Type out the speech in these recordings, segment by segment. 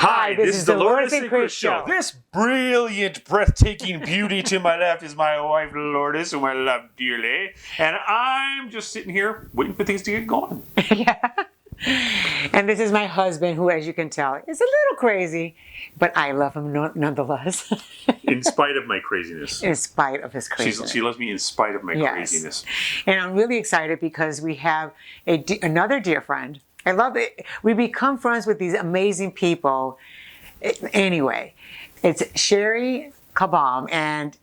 Hi, this is the Lourdes and Chris Show. This brilliant, breathtaking beauty to my left is my wife, Lourdes, whom I love dearly. And I'm just sitting here waiting for things to get going. Yeah. And this is my husband, who, as you can tell, is a little crazy, but I love him nonetheless. In spite of my craziness. In spite of his craziness. She loves me in spite of my craziness. And I'm really excited because we have another dear friend. I love it. We become friends with these amazing people. Anyway, it's Cherie Calbom, and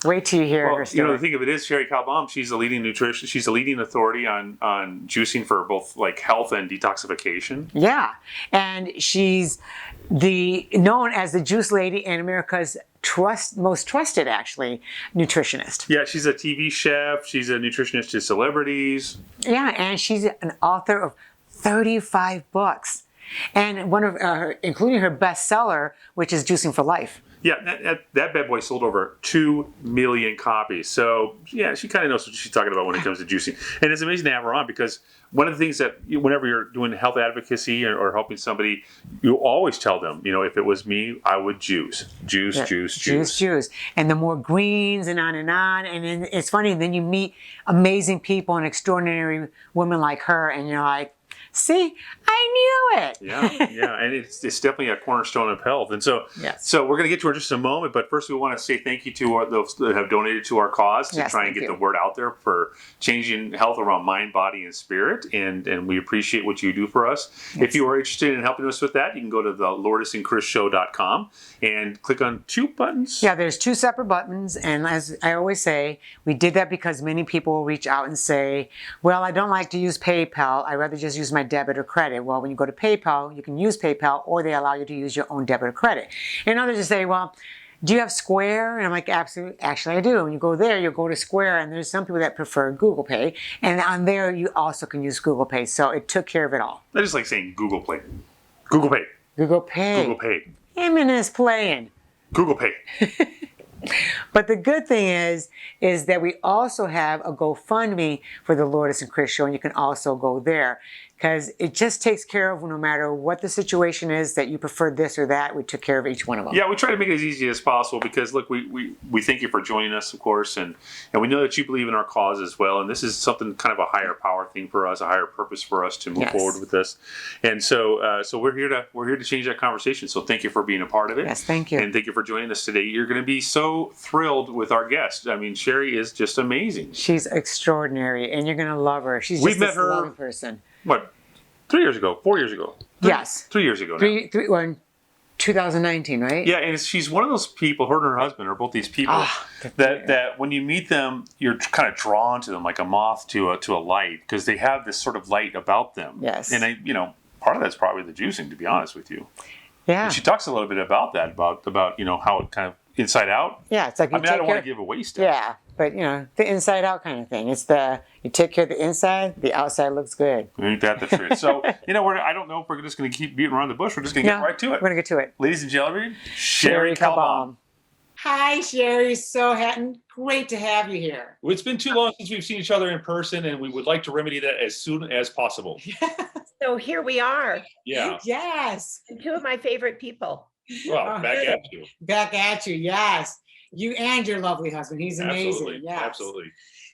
wait till you hear her story. You know, the thing of it is, Cherie Calbom, she's a leading nutrition. She's a leading authority on juicing for both like health and detoxification. Yeah, and she's known as the juice lady in America's most trusted, actually, nutritionist. Yeah, she's a TV chef. She's a nutritionist to celebrities. Yeah, and she's an author of 35 books, and one of including her bestseller, which is Juicing for Life. Yeah, that bad boy sold over 2 million copies. So, yeah, she kind of knows what she's talking about when it comes to juicing. And it's amazing to have her on because one of the things that whenever you're doing health advocacy or helping somebody, you always tell them, you know, if it was me, I would juice. Juice. And the more greens and on. And then it's funny, then you meet amazing people and extraordinary women like her, and you're like, see, I knew it. Yeah, and it's definitely a cornerstone of health. And so, so we're going to get to her in just a moment. But first, we want to say thank you to those that have donated to our cause to try and get the word out there for changing health around mind, body, and spirit. And we appreciate what you do for us. Yes. If you are interested in helping us with that, you can go to the LourdesandChrisShow.com and click on 2 buttons. Yeah, there's 2 separate buttons. And as I always say, we did that because many people will reach out and say, well, I don't like to use PayPal. I'd rather just use my debit or credit. Well, when you go to PayPal, you can use PayPal, or they allow you to use your own debit or credit. And others just say, well, do you have Square? And I'm like, absolutely. Actually, I do. When you go there, you'll go to Square, and there's some people that prefer Google Pay. And on there, you also can use Google Pay. So it took care of it all. I just like saying Google Play. Google Pay. Google Pay. Google Pay. Him and his playing. Google Pay. But the good thing is that we also have a GoFundMe for the Lourdes and Chris Show, and you can also go there because it just takes care of, no matter what the situation is, that you prefer this or that, we took care of each one of them. Yeah, we try to make it as easy as possible because, look, we thank you for joining us, of course, and we know that you believe in our cause as well, and this is something kind of a higher power thing for us, a higher purpose for us to move forward with this. And so we're here to change that conversation. So thank you for being a part of it. Yes, thank you. And thank you for joining us today. You're going to be so thrilled with our guest. I mean, Cherie is just amazing. She's extraordinary, and you're going to love her. She's just a loving person. What? 3 years ago, 4 years ago. Yes. 3 years ago now. Well, 2019, right? Yeah, and she's one of those people, her and her husband are both these people that when you meet them, you're kind of drawn to them like a moth to a light because they have this sort of light about them. Yes. And part of that's probably the juicing, to be honest with you. Yeah. And she talks a little bit about that, about how it kind of inside out. Yeah, it's like I don't want to give away stuff. Yeah, but the inside out kind of thing. It's you take care of the inside, the outside looks good. Ain't that the truth? So I don't know if we're just going to keep beating around the bush. We're just going to get right to it. We're going to get to it. Ladies and gentlemen, Cherie Calbom. Hi, Cherie. So great to have you here. Well, it's been too long since we've seen each other in person, and we would like to remedy that as soon as possible. So here we are. Yeah. Yes. 2 of my favorite people. Well, back at you. Back at you, yes. You and your lovely husband. He's amazing. Absolutely. Yes. Absolutely.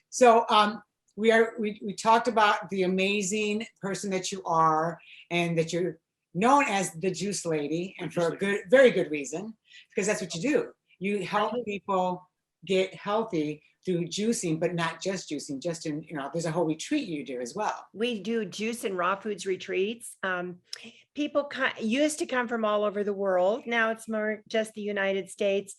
So we talked about the amazing person that you are, and that you're known as the Juice Lady, and for a very good reason, because that's what you do. You help people get healthy through juicing, but not just juicing, just in, there's a whole retreat you do as well. We do juice and raw foods retreats. People used to come from all over the world. Now it's more just the United States,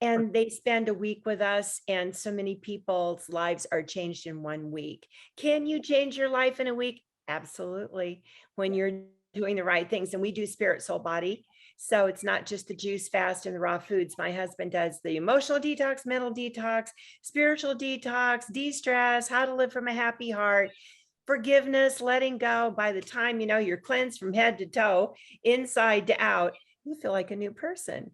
and they spend a week with us, and so many people's lives are changed in 1 week. Can you change your life in a week? Absolutely. When you're doing the right things, and we do spirit, soul, body. So it's not just the juice fast and the raw foods. My husband does the emotional detox, mental detox, spiritual detox, de-stress, how to live from a happy heart, forgiveness, letting go. By the time you're cleansed from head to toe, inside to out, you feel like a new person.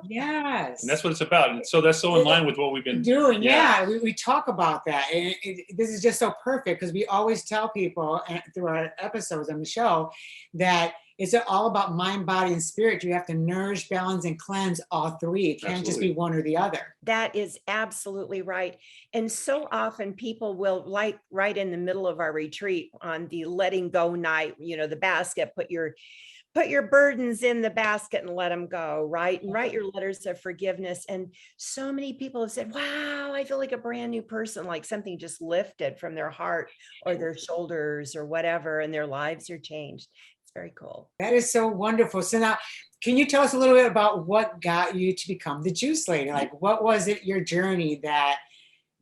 Yes. And that's what it's about. And so that's so in line with what we've been doing. Yeah, we talk about that. And this is just so perfect because we always tell people through our episodes on the show that it's all about mind, body, and spirit. You have to nourish, balance, and cleanse all three. It can't just be one or the other. That is absolutely right. And so often people will, like right in the middle of our retreat on the letting go night, the basket, put your burdens in the basket and let them go, right? And write your letters of forgiveness. And so many people have said, wow, I feel like a brand new person, like something just lifted from their heart or their shoulders or whatever, and their lives are changed. It's very cool. That is so wonderful. So now, can you tell us a little bit about what got you to become the juice lady? Like, what was it, your journey that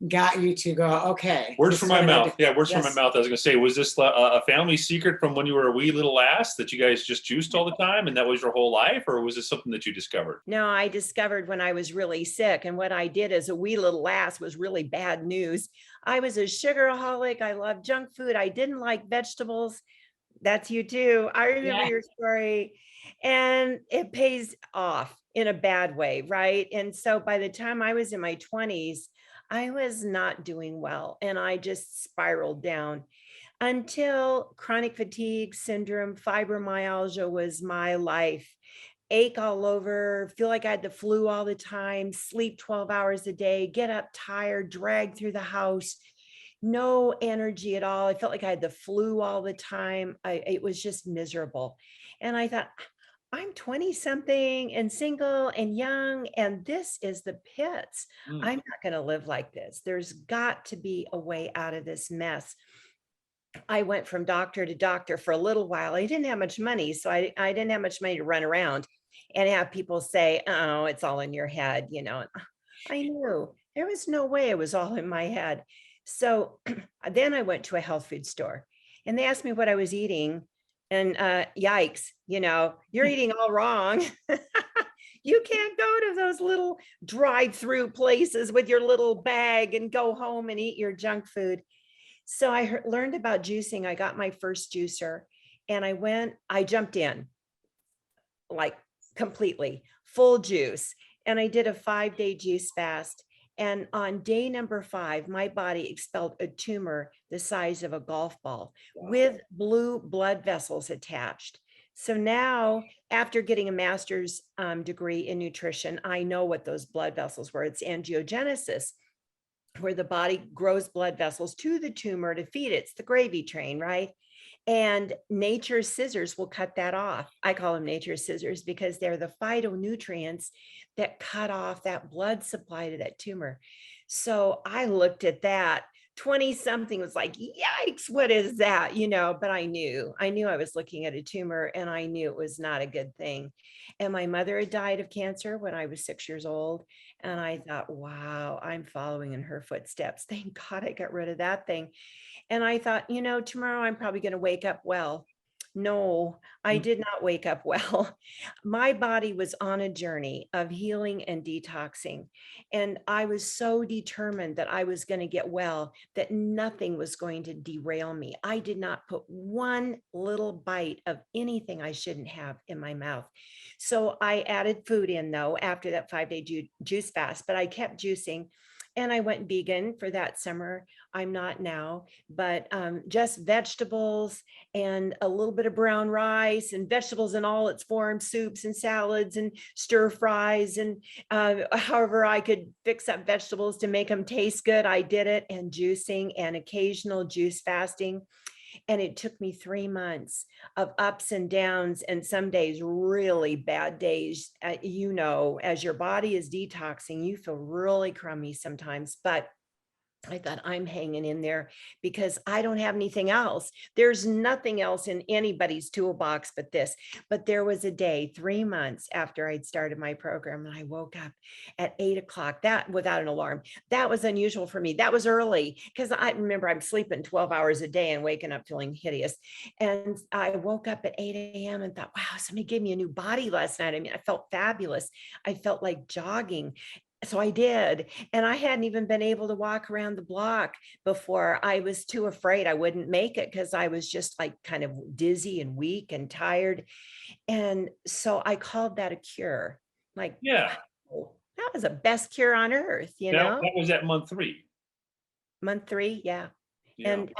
got you to go, okay. Words from my mouth. Yeah, words from my mouth. I was going to say, was this a family secret from when you were a wee little lass that you guys just juiced all the time and that was your whole life? Or was this something that you discovered? No, I discovered when I was really sick. And what I did as a wee little lass was really bad news. I was a sugaraholic. I loved junk food. I didn't like vegetables. That's you too. I remember your story. And it pays off in a bad way, right? And so by the time I was in my 20s, I was not doing well and I just spiraled down until chronic fatigue syndrome, fibromyalgia was my life. Ache all over, feel like I had the flu all the time, sleep 12 hours a day, get up tired, drag through the house, no energy at all. I felt like I had the flu all the time. It was just miserable. And I thought, I'm 20 something and single and young, and this is the pits. I'm not going to live like this. There's got to be a way out of this mess. I went from doctor to doctor for a little while. I didn't have much money, so I didn't have much money to run around and have people say, oh, it's all in your head. I knew there was no way it was all in my head. So then I went to a health food store and they asked me what I was eating. And yikes, you're eating all wrong. You can't go to those little drive-through places with your little bag and go home and eat your junk food. So I learned about juicing. I got my first juicer and I jumped in like completely full juice. And I did a 5-day juice fast. And on day number 5, my body expelled a tumor the size of a golf ball with blue blood vessels attached. So now, after getting a master's degree in nutrition, I know what those blood vessels were. It's angiogenesis, where the body grows blood vessels to the tumor to feed it. It's the gravy train, right? And nature's scissors will cut that off. I call them nature's scissors because they're the phytonutrients that cut off that blood supply to that tumor. So I looked at that. 20 something was like, yikes, what is that? But I knew I was looking at a tumor and I knew it was not a good thing. And my mother had died of cancer when I was 6 years old. And I thought, wow, I'm following in her footsteps. Thank God I got rid of that thing. And I thought, tomorrow I'm probably going to wake up well. No, I did not wake up well. My body was on a journey of healing and detoxing. And I was so determined that I was going to get well that nothing was going to derail me. I did not put one little bite of anything I shouldn't have in my mouth. So I added food in though, after that 5-day juice fast, but I kept juicing. And I went vegan for that summer. I'm not now, but just vegetables and a little bit of brown rice and vegetables in all its forms, soups and salads and stir fries. And however I could fix up vegetables to make them taste good, I did it, and juicing and occasional juice fasting. And it took me 3 months of ups and downs, and some days really bad days. As your body is detoxing, you feel really crummy sometimes, but I thought, I'm hanging in there because I don't have anything else. There's nothing else in anybody's toolbox but this. But there was a day, 3 months after I'd started my program, and I woke up at 8 o'clock, that without an alarm. That was unusual for me. That was early because I remember I'm sleeping 12 hours a day and waking up feeling hideous. And I woke up at 8 a.m. and thought, wow, somebody gave me a new body last night. I mean, I felt fabulous. I felt like jogging. So I did. And I hadn't even been able to walk around the block before. I was too afraid I wouldn't make it because I was just like kind of dizzy and weak and tired. And so I called that a cure. Like, Yeah. wow, that was the best cure on earth, Now, that was at month 3. Month 3, yeah. Yeah. And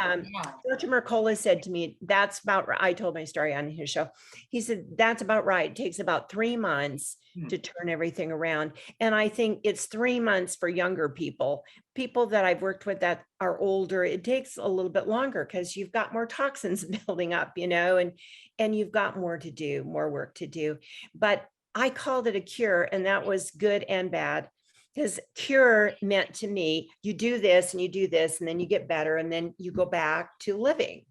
Dr. Mercola said to me, that's about right. I told my story on his show. He said, that's about right. It takes about 3 months to turn everything around. And I think it's 3 months for younger people, people that I've worked with that are older. It takes a little bit longer because you've got more toxins building up, and you've got more to do, more work to do. But I called it a cure, and that was good and bad. Because cure meant to me, you do this and you do this, and then you get better, and then you go back to living.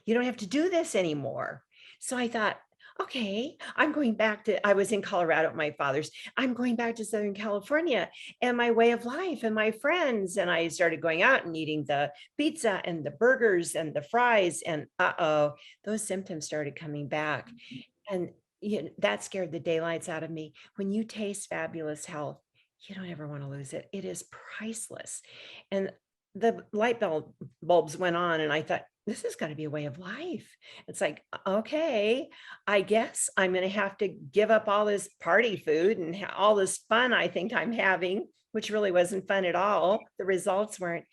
You don't have to do this anymore. So I thought, okay, I was in Colorado at my father's. I'm going back to Southern California and my way of life and my friends. And I started going out and eating the pizza and the burgers and the fries. And those symptoms started coming back. And that scared the daylights out of me. When you taste fabulous health, you don't ever want to lose it. It is priceless. And the bulbs went on, and I thought, this is going to be a way of life. It's like, okay, I guess I'm going to have to give up all this party food and all this fun I think I'm having, which really wasn't fun at all. The results weren't.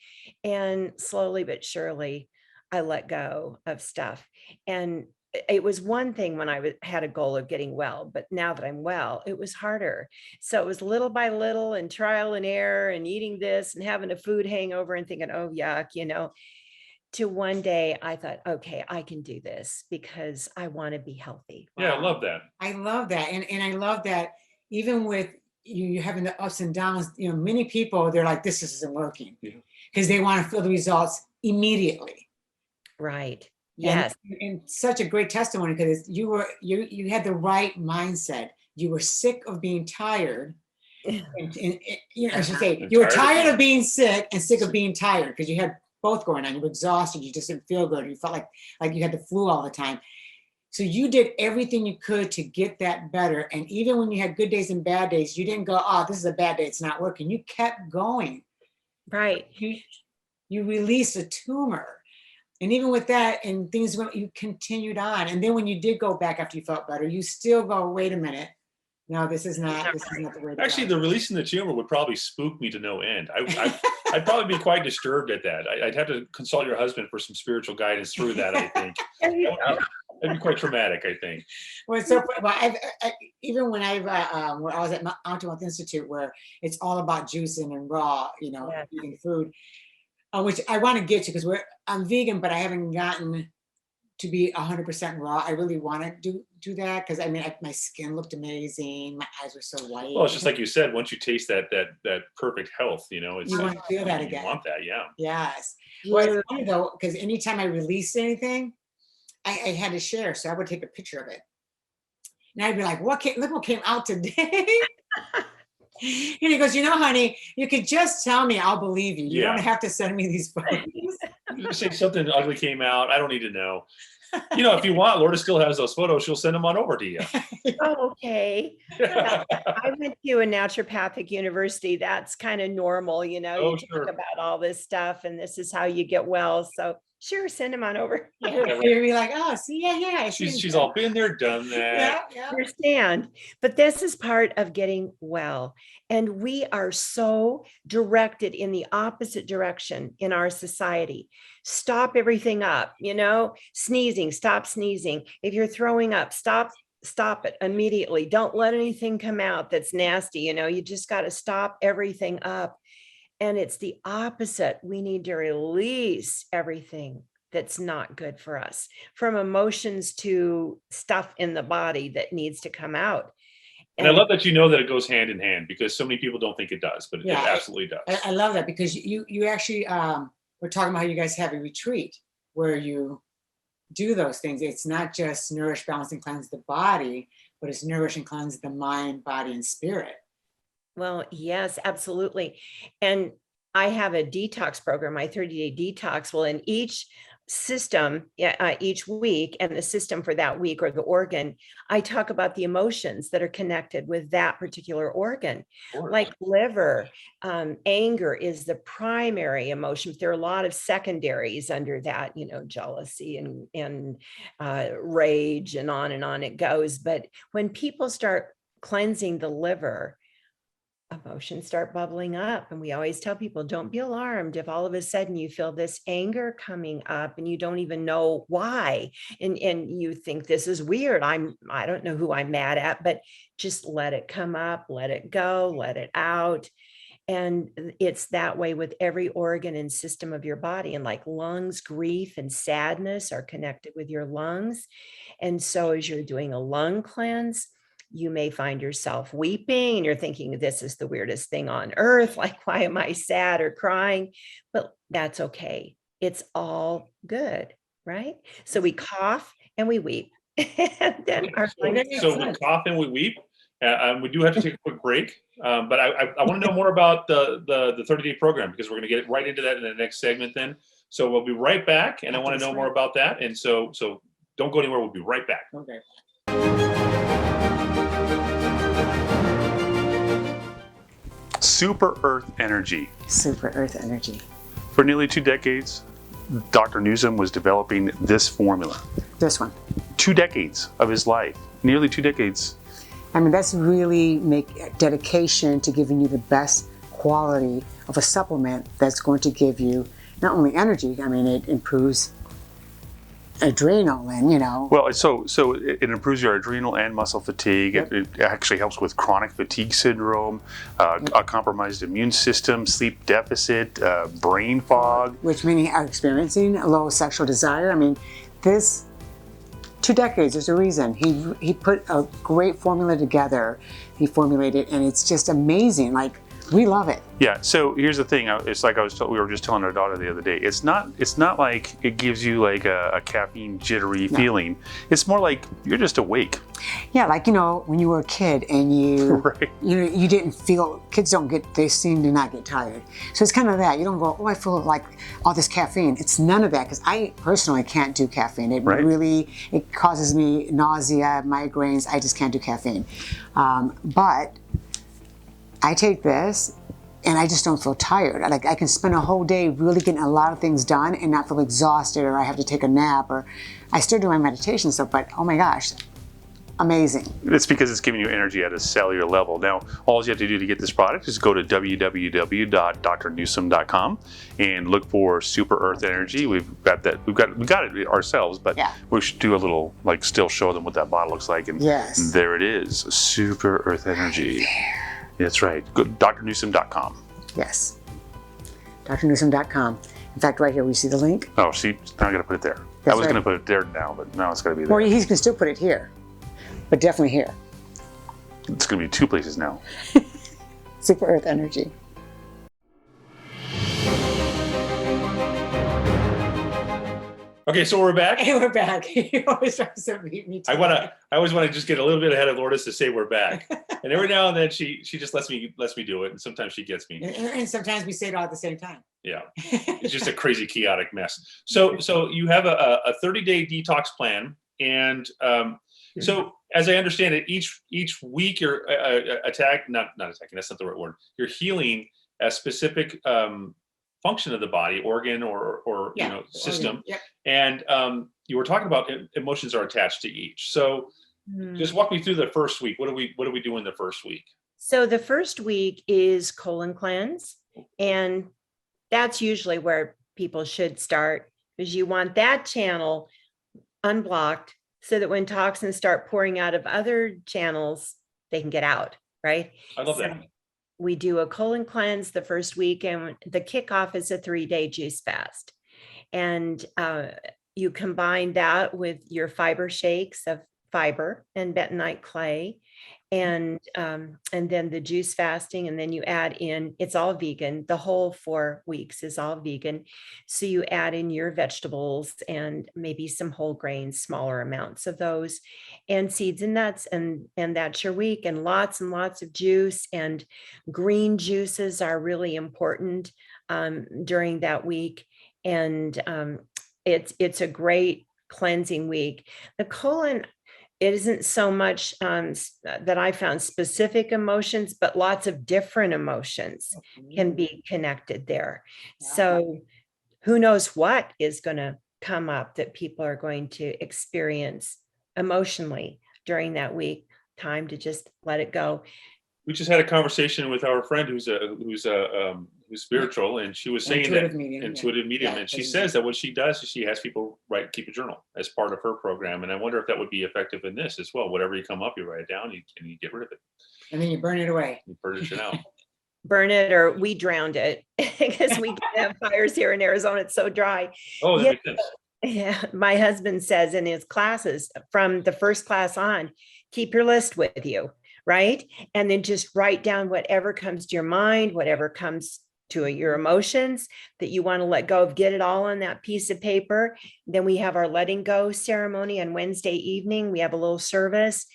And slowly but surely, I let go of stuff. And it was one thing when I had a goal of getting well, but now that I'm well, it was harder. So it was little by little and trial and error and eating this and having a food hangover and thinking, oh, yuck, to one day I thought, okay, I can do this because I want to be healthy. Yeah, I love that. I love that. And I love that even with you having the ups and downs, many people, they're like, this isn't working because they want to feel the results immediately. Right. Yes. And such a great testimony because you had the right mindset. You were sick of being tired. And I should say you were tired of being sick and sick of being tired because you had both going on. You were exhausted. You just didn't feel good. You felt like you had the flu all the time. So you did everything you could to get that better. And even when you had good days and bad days, you didn't go, oh, this is a bad day, it's not working. You kept going. Right. You released a tumor. And even with that, and things went, you continued on. And then when you did go back after you felt better, you still go, wait a minute. No, this is not the way to Actually, go. the releasing the tumor would probably spook me to no end. I'd probably be quite disturbed at that. I'd have to consult your husband for some spiritual guidance through that, I think. That'd be quite traumatic, I think. Well, so even when I was at Mountain Wealth Institute, where it's all about juicing and raw, eating food, which I want to get to because I'm vegan, but I haven't gotten to be 100% raw. I really want to do that because my skin looked amazing. My eyes were so white. Well, it's just like you said. Once you taste that perfect health, it's you want to feel that again. You want that, yeah. Yes. Well, it's funny though, because anytime I released anything, I had to share. So I would take a picture of it, and I'd be like, look what came out today. And he goes, honey, you could just tell me, I'll believe you. You don't have to send me these photos. Just say something ugly came out. I don't need to know. If you want, Lourdes still has those photos. She'll send them on over to you. Oh, okay. I went to a naturopathic university. That's kind of normal, you talk about all this stuff and this is how you get well. So sure, send them on over. You'd be like, oh, see, yeah. She's all been there, done that. Yeah. Understand. But this is part of getting well. And we are so directed in the opposite direction in our society. Stop everything up, sneezing, stop sneezing. If you're throwing up, stop it immediately. Don't let anything come out that's nasty. You just got to stop everything up. And it's the opposite. We need to release everything that's not good for us, from emotions to stuff in the body that needs to come out. And I love that that it goes hand in hand because so many people don't think it does, but it absolutely does. I love that because you actually we're talking about how you guys have a retreat where you do those things. It's not just nourish, balance, and cleanse the body, but it's nourish and cleanse the mind, body, and spirit. Well, yes, absolutely. And I have a detox program, my 30-day detox. Well, in each system, each week, and the system for that week or the organ, I talk about the emotions that are connected with that particular organ. Like liver, anger is the primary emotion. There are a lot of secondaries under that, jealousy and rage and on it goes. But when people start cleansing the liver, emotions start bubbling up. And we always tell people, don't be alarmed if all of a sudden you feel this anger coming up and you don't even know why. And you think this is weird. I don't know who I'm mad at, but just let it come up, let it go, let it out. And it's that way with every organ and system of your body. And like lungs, grief and sadness are connected with your lungs. And so as you're doing a lung cleanse, you may find yourself weeping and you're thinking, this is the weirdest thing on earth. Like, why am I sad or crying? But that's okay. It's all good, right? So we cough and we weep. And then so we cough and we weep. We do have to take a quick break, but I want to know more about the 30-day program, because we're going to get right into that in the next segment then. So we'll be right back, and I want to know more about that. And so don't go anywhere. We'll be right back. Okay. Super Earth Energy. Super Earth Energy. For nearly 2 decades, Dr. Newsom was developing this formula. This one. 2 decades of his life, nearly 2 decades. I mean, that's really dedication to giving you the best quality of a supplement that's going to give you not only energy, I mean, it improves adrenal and, Well, so it improves your adrenal and muscle fatigue. Yep. It actually helps with chronic fatigue syndrome, a compromised immune system, sleep deficit, brain fog. Which many are experiencing, a low sexual desire. I mean, this 2 decades, there's a reason. He put a great formula together. He formulated, and it's just amazing. Like, we love it. Yeah. So here's the thing. It's like we were just telling our daughter the other day. It's not like it gives you like a caffeine jittery feeling. It's more like you're just awake. Yeah, like when you were a kid and you didn't feel. Kids they seem to not get tired. So it's kind of that. You don't go, oh, I feel like all this caffeine. It's none of that, because I personally can't do caffeine. It causes me nausea, migraines. I just can't do caffeine. But I take this and I just don't feel tired. Like, I can spend a whole day really getting a lot of things done and not feel exhausted, or I have to take a nap, or I still do my meditation stuff, but oh my gosh, amazing. It's because it's giving you energy at a cellular level. Now, all you have to do to get this product is go to www.drnewsom.com and look for Super Earth Energy. We've got it ourselves, but we should do a little, still show them what that bottle looks like. And there it is, Super Earth Energy. That's right. Go to drnewsom.com. Yes. drnewsom.com. In fact, right here, we see the link. Oh, see, now I got to put it there. I was going to put it there now, but now it's got to be there. Or he can still put it here, but definitely here. It's going to be 2 places now. Super Earth Energy. Okay, so we're back. Hey, we're back. You always try to beat me. I always want to just get a little bit ahead of Lourdes to say we're back. And every now and then she just lets me do it, and sometimes she gets me. And sometimes we say it all at the same time. Yeah, it's just a crazy, chaotic mess. So you have a 30-day detox plan, and so as I understand it, each week you're not attacking. That's not the right word. You're healing a specific function of the body, organ or system. Yep. And you were talking about emotions are attached to each. So just walk me through the first week. What do we do in the first week? So the first week is colon cleanse, and that's usually where people should start, because you want that channel unblocked so that when toxins start pouring out of other channels, they can get out, right? I love that. We do a colon cleanse the first week, and the kickoff is a 3-day juice fast. And you combine that with your fiber shakes of fiber and bentonite clay, and then the juice fasting, and then you add in, it's all vegan. The whole 4 weeks is all vegan. So you add in your vegetables and maybe some whole grains, smaller amounts of those, and seeds and nuts, and that's your week. And lots of juice, and green juices are really important during that week. And it's a great cleansing week. The colon, it isn't so much that I found specific emotions, but lots of different emotions can be connected there. Yeah. So who knows what is going to come up that people are going to experience emotionally during that week. time to just let it go. We just had a conversation with our friend who's spiritual, and she was saying intuitive medium, and she says that what she does is she has people keep a journal as part of her program, and I wonder if that would be effective in this as well. Whatever you come up, you write it down, and you get rid of it, and then you burn it away. You purge it out. Burn it, or we drowned it, because we have fires here in Arizona. It's so dry. Oh, that makes sense. Yeah, my husband says in his classes, from the first class on, keep your list with you, right? And then just write down whatever comes to your mind, whatever comes to your emotions that you want to let go of, get it all on that piece of paper. Then we have our letting go ceremony on Wednesday evening. We have a little service,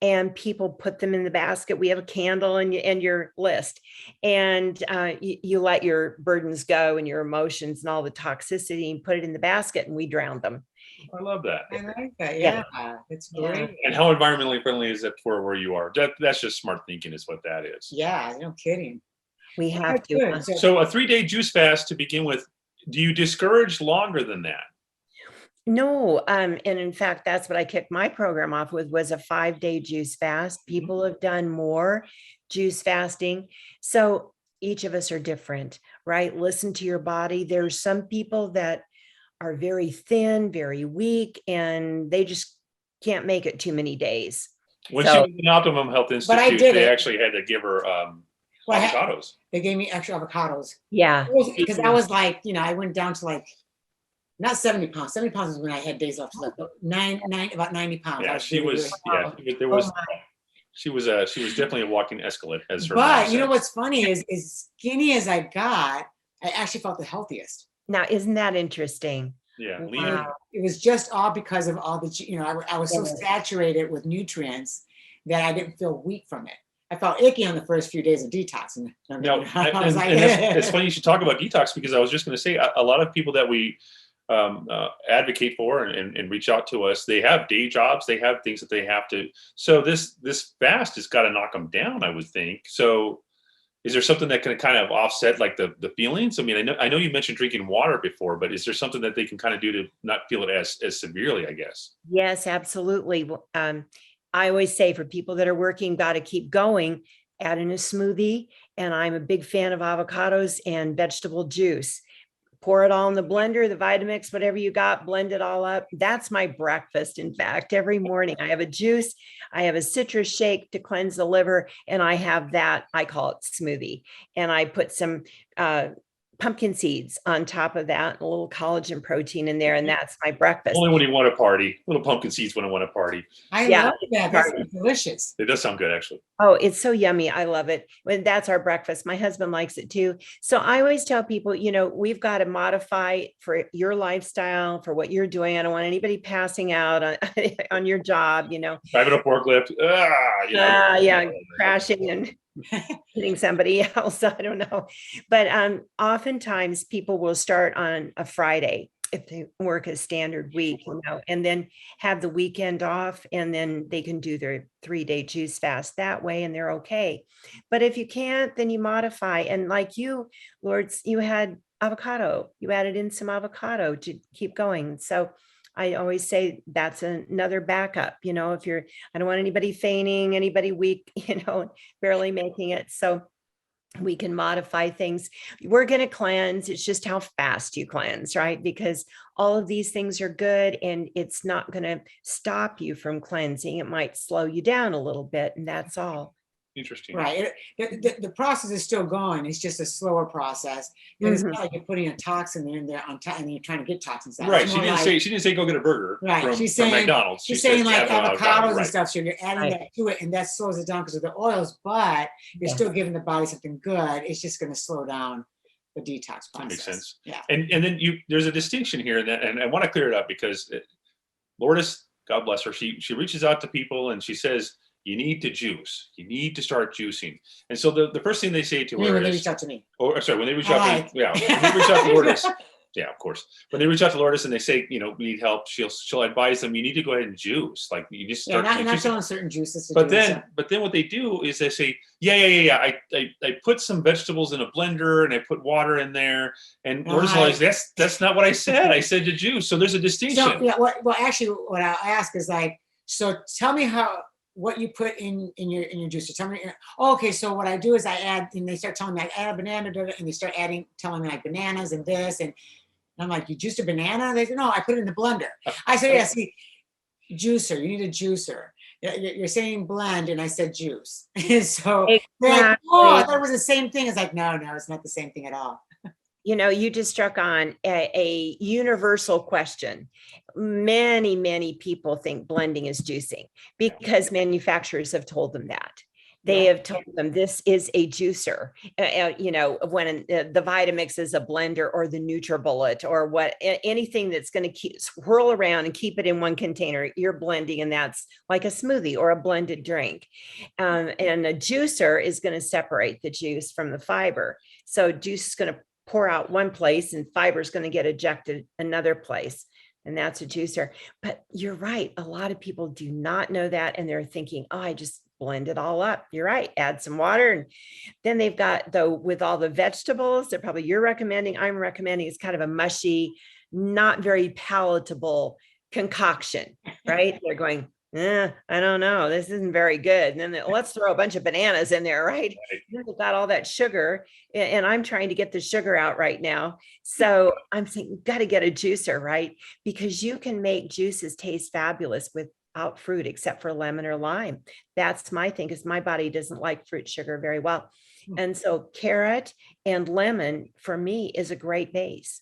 and people put them in the basket. We have a candle and your list, and you let your burdens go and your emotions and all the toxicity, and put it in the basket, and we drown them. I love that. I like that. Yeah, it's great. And how environmentally friendly is it for where you are? That's just smart thinking is what that is. Yeah, no kidding. We have to. So a 3-day juice fast to begin with. Do you discourage longer than that? No, and in fact, that's what I kicked my program off with, was a 5-day juice fast. People have done more juice fasting. So each of us are different, right? Listen to your body. There's some people that are very thin, very weak, and they just can't make it too many days. When she was in Optimum Health Institute, they actually had to give her avocados. They gave me extra avocados. Yeah. Because I was like, I went down to not 70 pounds. 70 pounds is when I had days off. About 90 pounds. Yeah, she was definitely a walking escalade as her. But you know what's funny is skinny as I got, I actually felt the healthiest. Now, isn't that interesting? Yeah. Wow. It was just all because of all the, I was so saturated with nutrients that I didn't feel weak from it. I felt icky on the first few days of detox. It's funny you should talk about detox, because I was just going to say a lot of people that we advocate for and reach out to us, they have day jobs, they have things that they have to. So this fast has got to knock them down, I would think. So is there something that can kind of offset the feelings? I mean, I know you mentioned drinking water before, but is there something that they can kind of do to not feel it as severely, I guess? Yes, absolutely. I always say, for people that are working, got to keep going, add in a smoothie. And I'm a big fan of avocados and vegetable juice. Pour it all in the blender, the Vitamix, whatever you got, blend it all up. That's my breakfast. In fact, every morning I have a juice, I have a citrus shake to cleanse the liver, and I have that, I call it smoothie. And I put some pumpkin seeds on top of that, a little collagen protein in there, and that's my breakfast. Only when you want to party. Little pumpkin seeds when I want to party. I love that. That's delicious. It does sound good, actually. Oh, it's so yummy. I love it. When that's our breakfast. My husband likes it too. So I always tell people, we've got to modify for your lifestyle, for what you're doing. I don't want anybody passing out on your job, Driving a forklift. Crashing and hitting somebody else. I don't know. But oftentimes people will start on a Friday if they work a standard week, and then have the weekend off, and then they can do their 3-day juice fast that way, and they're okay. But if you can't, then you modify. And like you, Lourdes, you had avocado. You added in some avocado to keep going. So I always say that's another backup, I don't want anybody fainting, anybody weak, barely making it. So we can modify things. We're going to cleanse. It's just how fast you cleanse, right? Because all of these things are good, and it's not going to stop you from cleansing. It might slow you down a little bit, and that's all. Interesting. Right. The process is still going. It's just a slower process. It's not like you're putting a toxin in there on top and you're trying to get toxins out. Right. She didn't say go get a burger from McDonald's. She's saying like avocados and stuff. So you're adding that to it, and that slows it down because of the oils, but you're still giving the body something good. It's just going to slow down the detox process. That makes sense. Yeah. And then there's a distinction here, and I want to clear it up, because Lourdes, God bless her, she reaches out to people and she says, you need to juice. You need to start juicing. And so the first thing they say to her when they reach out to me. When they reach out to me. Yeah. When they reach out to Lourdes. Yeah, of course. When they reach out to Lourdes and they say, we need help, she'll advise them, you need to go ahead and juice. Like you just start. Not selling certain juices. But then what they do is they say, I put some vegetables in a blender and I put water in there. And Lourdes is like, that's not what I said. I said to juice. So there's a distinction. So, well, actually, what I'll ask is so tell me how what you put in your juicer. Tell me. Oh, okay, so what I do is I add, and they start telling me I add a banana, and they start telling me like bananas and this, and I'm like, you juiced a banana? They said, no, I put it in the blender. I said, yeah, see, juicer, you need a juicer. You're saying blend, and I said juice. So they're like, oh, I thought it was the same thing. It's like, no, it's not the same thing at all. You know, you just struck on a universal question. Many, many people think blending is juicing because manufacturers have told them that. They have told them this is a juicer. You know, when the Vitamix is a blender, or the NutriBullet, or what, anything that's going to swirl around and keep it in one container, you're blending, and that's like a smoothie or a blended drink. And a juicer is going to separate the juice from the fiber. So juice is going to pour out one place, and fiber is going to get ejected another place. And that's a juicer. But you're right. A lot of people do not know that. And they're thinking, oh, I just blend it all up. You're right. Add some water. And then they've got, though, with all the vegetables that probably you're recommending, I'm recommending, it's kind of a mushy, not very palatable concoction, right? They're going, I don't know, this isn't very good. And then let's throw a bunch of bananas in there, right? They've got all that sugar, and I'm trying to get the sugar out right now. So I'm saying, got to get a juicer, right? Because you can make juices taste fabulous without fruit, except for lemon or lime. That's my thing, because my body doesn't like fruit sugar very well. And so carrot and lemon for me is a great base.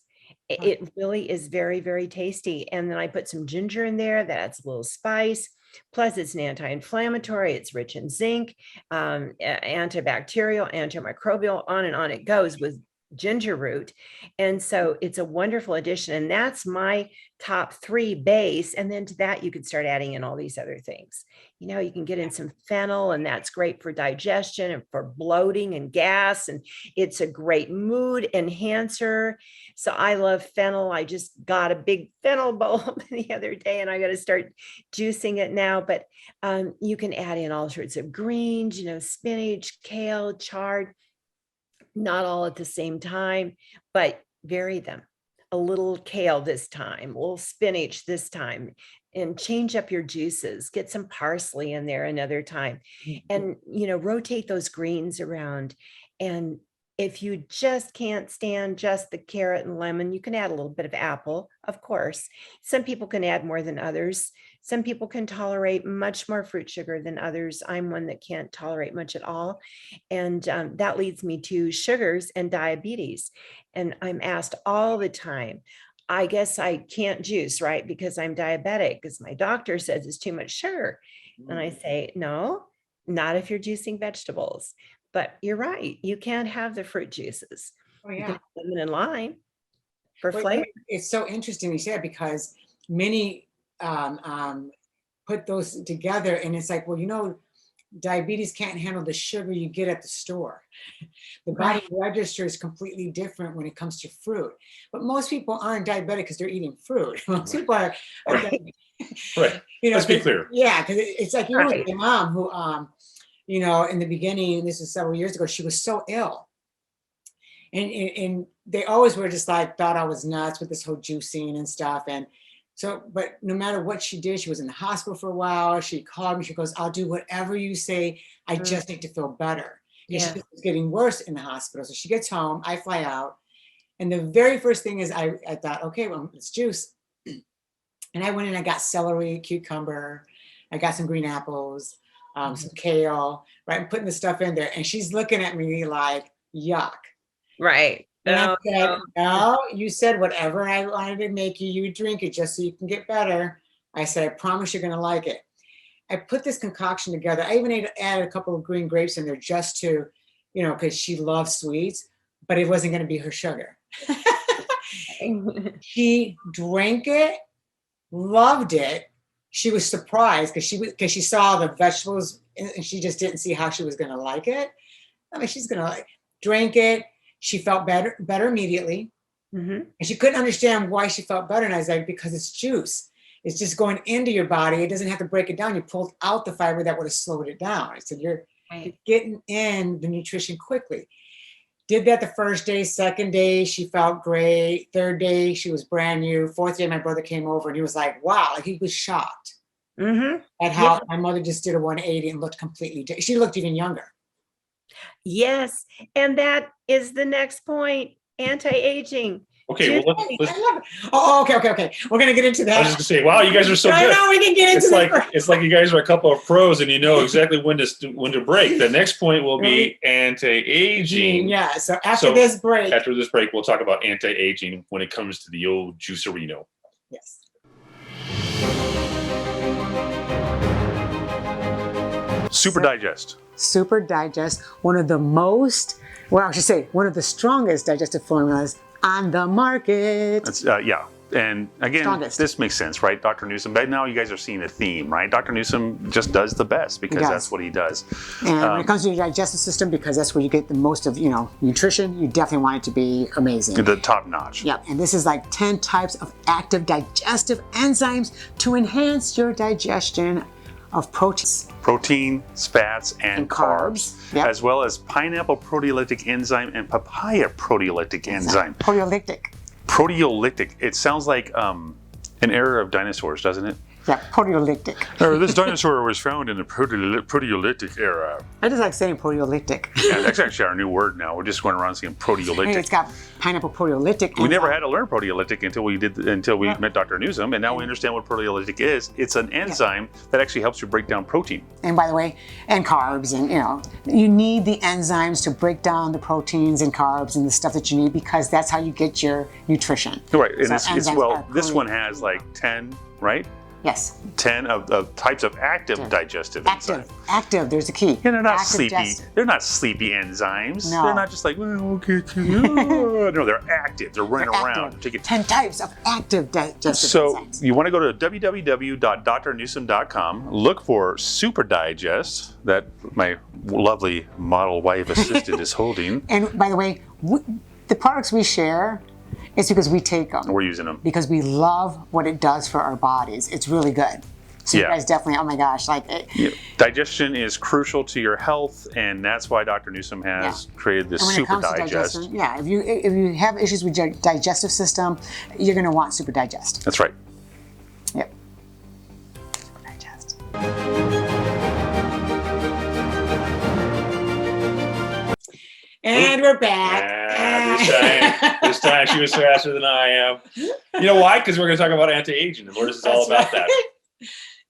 It really is very, very tasty. And then I put some ginger in there. That adds a little spice. Plus, it's an anti-inflammatory. It's rich in zinc, antibacterial, antimicrobial, on and on it goes with ginger root. And so it's a wonderful addition. And that's my top 3 base. And then to that, you could start adding in all these other things. You know, you can get in some fennel, and that's great for digestion and for bloating and gas. And it's a great mood enhancer. So I love fennel. I just got a big fennel bowl the other day, and I got to start juicing it now. But you can add in all sorts of greens, you know, spinach, kale, chard. Not all at the same time, but vary them. A little kale this time, a little spinach this time, and change up your juices. Get some parsley in there another time, and, you know, rotate those greens around. And if you just can't stand just the carrot and lemon, you can add a little bit of apple, of course. Some people can add more than others. Some people can tolerate much more fruit sugar than others. I'm one that can't tolerate much at all. And that leads me to sugars and diabetes. And I'm asked all the time, I guess I can't juice, right? Because I'm diabetic, because my doctor says it's too much sugar. And I say, no, not if you're juicing vegetables. But you're right. You can't have the fruit juices. Oh, yeah. You can have lemon and lime for flavor. It's so interesting you said, because many put those together, and it's like, well, you know, diabetes can't handle the sugar you get at the store. The body register is completely different when it comes to fruit. But most people aren't diabetic because they're eating fruit. Most people are right. You know, let's be clear. Yeah, because it's like, you know, my mom, who you know, in the beginning, this is several years ago, she was so ill. And they always were just like, thought I was nuts with this whole juicing and stuff. And so, but no matter what she did, she was in the hospital for a while. She called me, she goes, I'll do whatever you say. I just need to feel better. And she was getting worse in the hospital. So she gets home, I fly out. And the very first thing is I thought, okay, well, it's juice. And I went and I got celery, cucumber. I got some green apples. Some kale, right? I'm putting the stuff in there, and she's looking at me like, yuck. Right. And I said, no, you said whatever I wanted to make you, you drink it just so you can get better. I said, I promise you're going to like it. I put this concoction together. I even added a couple of green grapes in there just to, you know, because she loves sweets, but it wasn't going to be her sugar. She drank it, loved it. She was surprised because she saw the vegetables, and she just didn't see how she was going to like it. I mean, she's going to drink it. She felt better immediately. And she couldn't understand why she felt better. And I was like, because it's juice. It's just going into your body. It doesn't have to break it down. You pulled out the fiber that would have slowed it down. I said, you're getting in the nutrition quickly. Did that the first day, second day, she felt great. Third day, she was brand new. Fourth day, my brother came over, and he was like, wow, like he was shocked. At how my mother just did a 180 and looked completely different. She looked even younger. Yes. And that is the next point, anti-aging. Okay, well, let's okay. We're gonna get into that. I was just gonna say, wow, you guys are so good. I know we can get into it's like you guys are a couple of pros, and you know exactly when to break. The next point will be anti-aging. Yeah. So after this break, we'll talk about anti-aging when it comes to the old juicerino. Yes. Super Digest. Super Digest, one of the most, well, I should say, one of the strongest digestive formulas on the market. Yeah. And again, this makes sense, right? Dr. Newsom, but now you guys are seeing a theme, right? Dr. Newsom just does the best because that's what he does. And when it comes to your digestive system, because that's where you get the most of, nutrition, you definitely want it to be amazing. The top notch. Yep. And this is like 10 types of active digestive enzymes to enhance your digestion of protein, fats, and carbs, as well as pineapple proteolytic enzyme and papaya proteolytic enzyme. Proteolytic. It sounds like an era of dinosaurs, doesn't it? Yeah, proteolytic. This dinosaur was found in the proteolytic era. I just like saying proteolytic. Yeah, that's actually our new word now. We're just going around saying proteolytic. And it's got pineapple proteolytic. We never had to learn proteolytic until we met Dr. Newsom, and now we understand what proteolytic is. It's an enzyme that actually helps you break down protein. And by the way, and carbs, and you need the enzymes to break down the proteins and carbs and the stuff that you need, because that's how you get your nutrition. Right, and this one has like 10, right? Yes. 10 of types of active digestive enzymes. Active, there's the key. Yeah, they're not sleepy. They're not sleepy enzymes. No. They're not just like, no, they're active. They're running around. 10 types of active digestive enzymes. So you want to go to www.drnewsom.com, look for Super Digest that my lovely model wife assistant is holding. And by the way, the products we share, it's because we take them. We're using them. Because we love what it does for our bodies. It's really good. So you guys definitely, oh my gosh, digestion is crucial to your health, and that's why Dr. Newsom has created this Super Digest. If you have issues with your digestive system, you're going to want Super Digest. That's right. Yep. Super Digest. And we're back. This time she was faster than I am. You know why? Because we're going to talk about anti-aging, and Lourdes is all about that.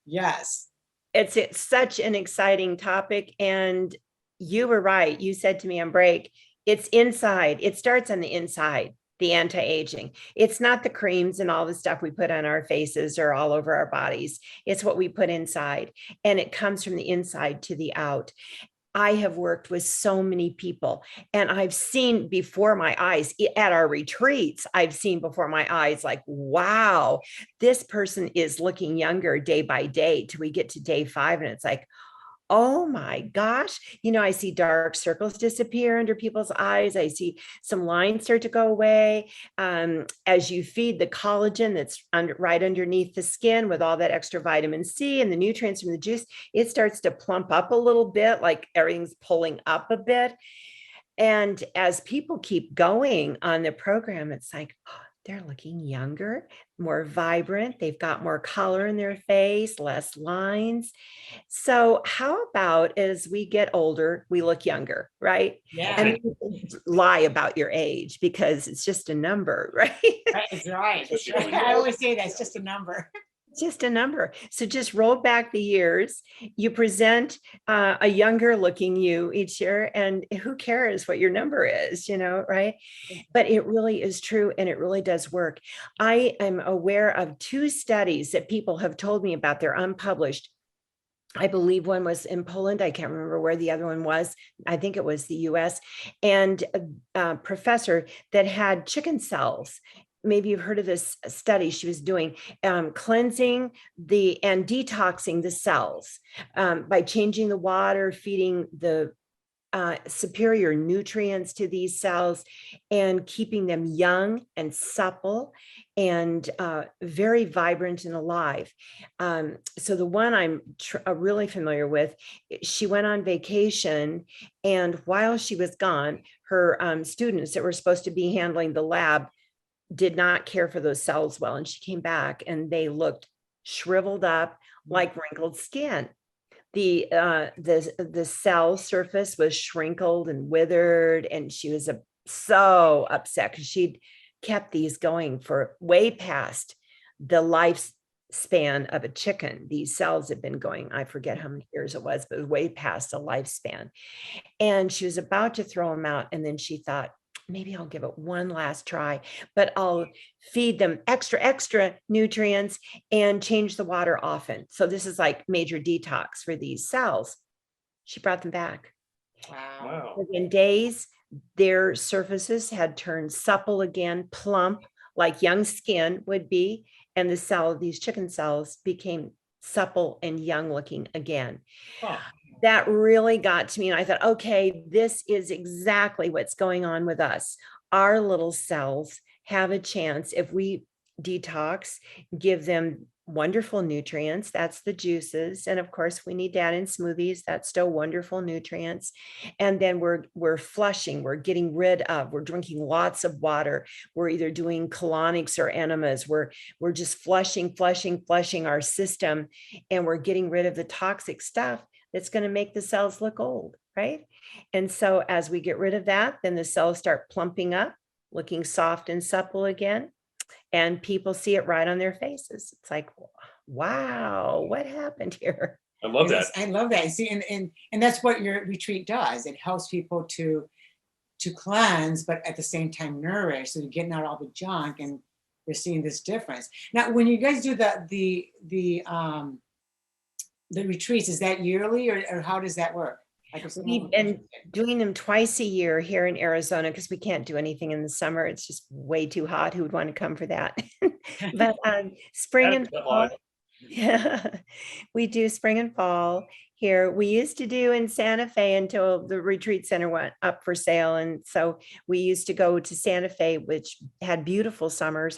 Yes. It's such an exciting topic, and you were right. You said to me on break, it's inside. It starts on the inside, the anti-aging. It's not the creams and all the stuff we put on our faces or all over our bodies. It's what we put inside, and it comes from the inside to the out. I have worked with so many people, and I've seen before my eyes at our retreats, I've seen before my eyes, like, wow, this person is looking younger day by day till we get to day 5. And it's like, oh my gosh, I see dark circles disappear under people's eyes. I see some lines start to go away. As you feed the collagen that's right underneath the skin with all that extra vitamin C and the nutrients from the juice, it starts to plump up a little bit, like everything's pulling up a bit. And as people keep going on the program, it's like, oh, they're looking younger, more vibrant. They've got more color in their face, less lines. So how about as we get older, we look younger, right? Yeah. And lie about your age because it's just a number, right? That's right. I always say that's just a number. Just a number. So just roll back the years. You present a younger looking you each year, and who cares what your number is, right? But it really is true, and it really does work. I am aware of 2 studies that people have told me about. They're unpublished. I believe one was in Poland. I can't remember where the other one was. I think it was the US. And a professor that had chicken cells. Maybe you've heard of this study she was doing, cleansing and detoxing the cells by changing the water, feeding the superior nutrients to these cells, and keeping them young and supple and very vibrant and alive. So the one I'm really familiar with, she went on vacation, and while she was gone, her students that were supposed to be handling the lab did not care for those cells well. And she came back, and they looked shriveled up, like wrinkled skin. The cell surface was shrinkled and withered, and she was so upset because she'd kept these going for way past the lifespan of a chicken. These cells had been going, I forget how many years it was, but way past the lifespan. And she was about to throw them out, and then she thought, maybe I'll give it one last try, but I'll feed them extra nutrients and change the water often. So this is like major detox for these cells. She brought them back. Wow. Within days, their surfaces had turned supple again, plump, like young skin would be. And these chicken cells became supple and young looking again. Huh. That really got to me. And I thought, okay, this is exactly what's going on with us. Our little cells have a chance if we detox, give them wonderful nutrients. That's the juices. And of course, we need that in smoothies. That's still wonderful nutrients. And then we're flushing, we're getting rid of, we're drinking lots of water. We're either doing colonics or enemas. We're just flushing our system, and we're getting rid of the toxic stuff that's going to make the cells look old, right? And so as we get rid of that, then the cells start plumping up, looking soft and supple again. And people see it right on their faces. It's like, wow, what happened here? I love that. I love that. See, and that's what your retreat does. It helps people to cleanse, but at the same time nourish. So you're getting out all the junk, and you're seeing this difference. Now, when you guys do the retreats, is that yearly, or how does that work? We've been doing them twice a year here in Arizona because we can't do anything in the summer. It's just way too hot. Who would want to come for that? But spring and fall. Yeah, we do spring and fall here. We used to do in Santa Fe until the retreat center went up for sale. And so we used to go to Santa Fe, which has beautiful summers,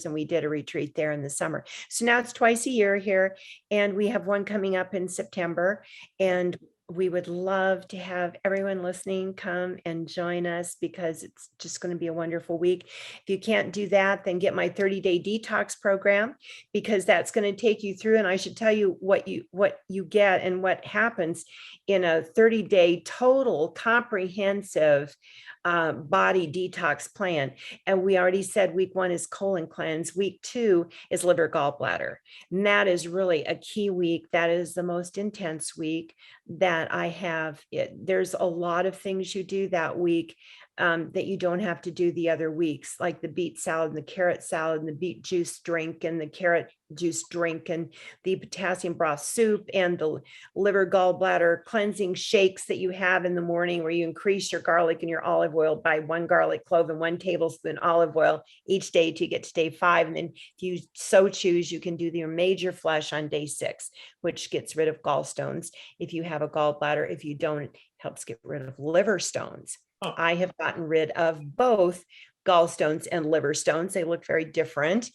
and we did a retreat there in the summer. So now it's twice a year here, and we have one coming up in September, and we would love to have everyone listening come and join us because it's just going to be a wonderful week. If you can't do that, then get my 30-day detox program, because that's going to take you through. And I should tell you what you get and what happens in a 30-day total comprehensive body detox plan. And we already said week 1 is colon cleanse. Week 2 is liver gallbladder. And that is really a key week. That is the most intense week that I have. There's a lot of things you do that week that you don't have to do the other weeks, like the beet salad and the carrot salad and the beet juice drink and the carrot juice drink and the potassium broth soup and the liver gallbladder cleansing shakes that you have in the morning, where you increase your garlic and your olive oil by 1 garlic clove and 1 tablespoon olive oil each day till you get to day 5. And then if you so choose, you can do your major flush on day 6, which gets rid of gallstones if you have a gallbladder. If you don't, it helps get rid of liver stones. Oh. I have gotten rid of both gallstones and liver stones. They look very different.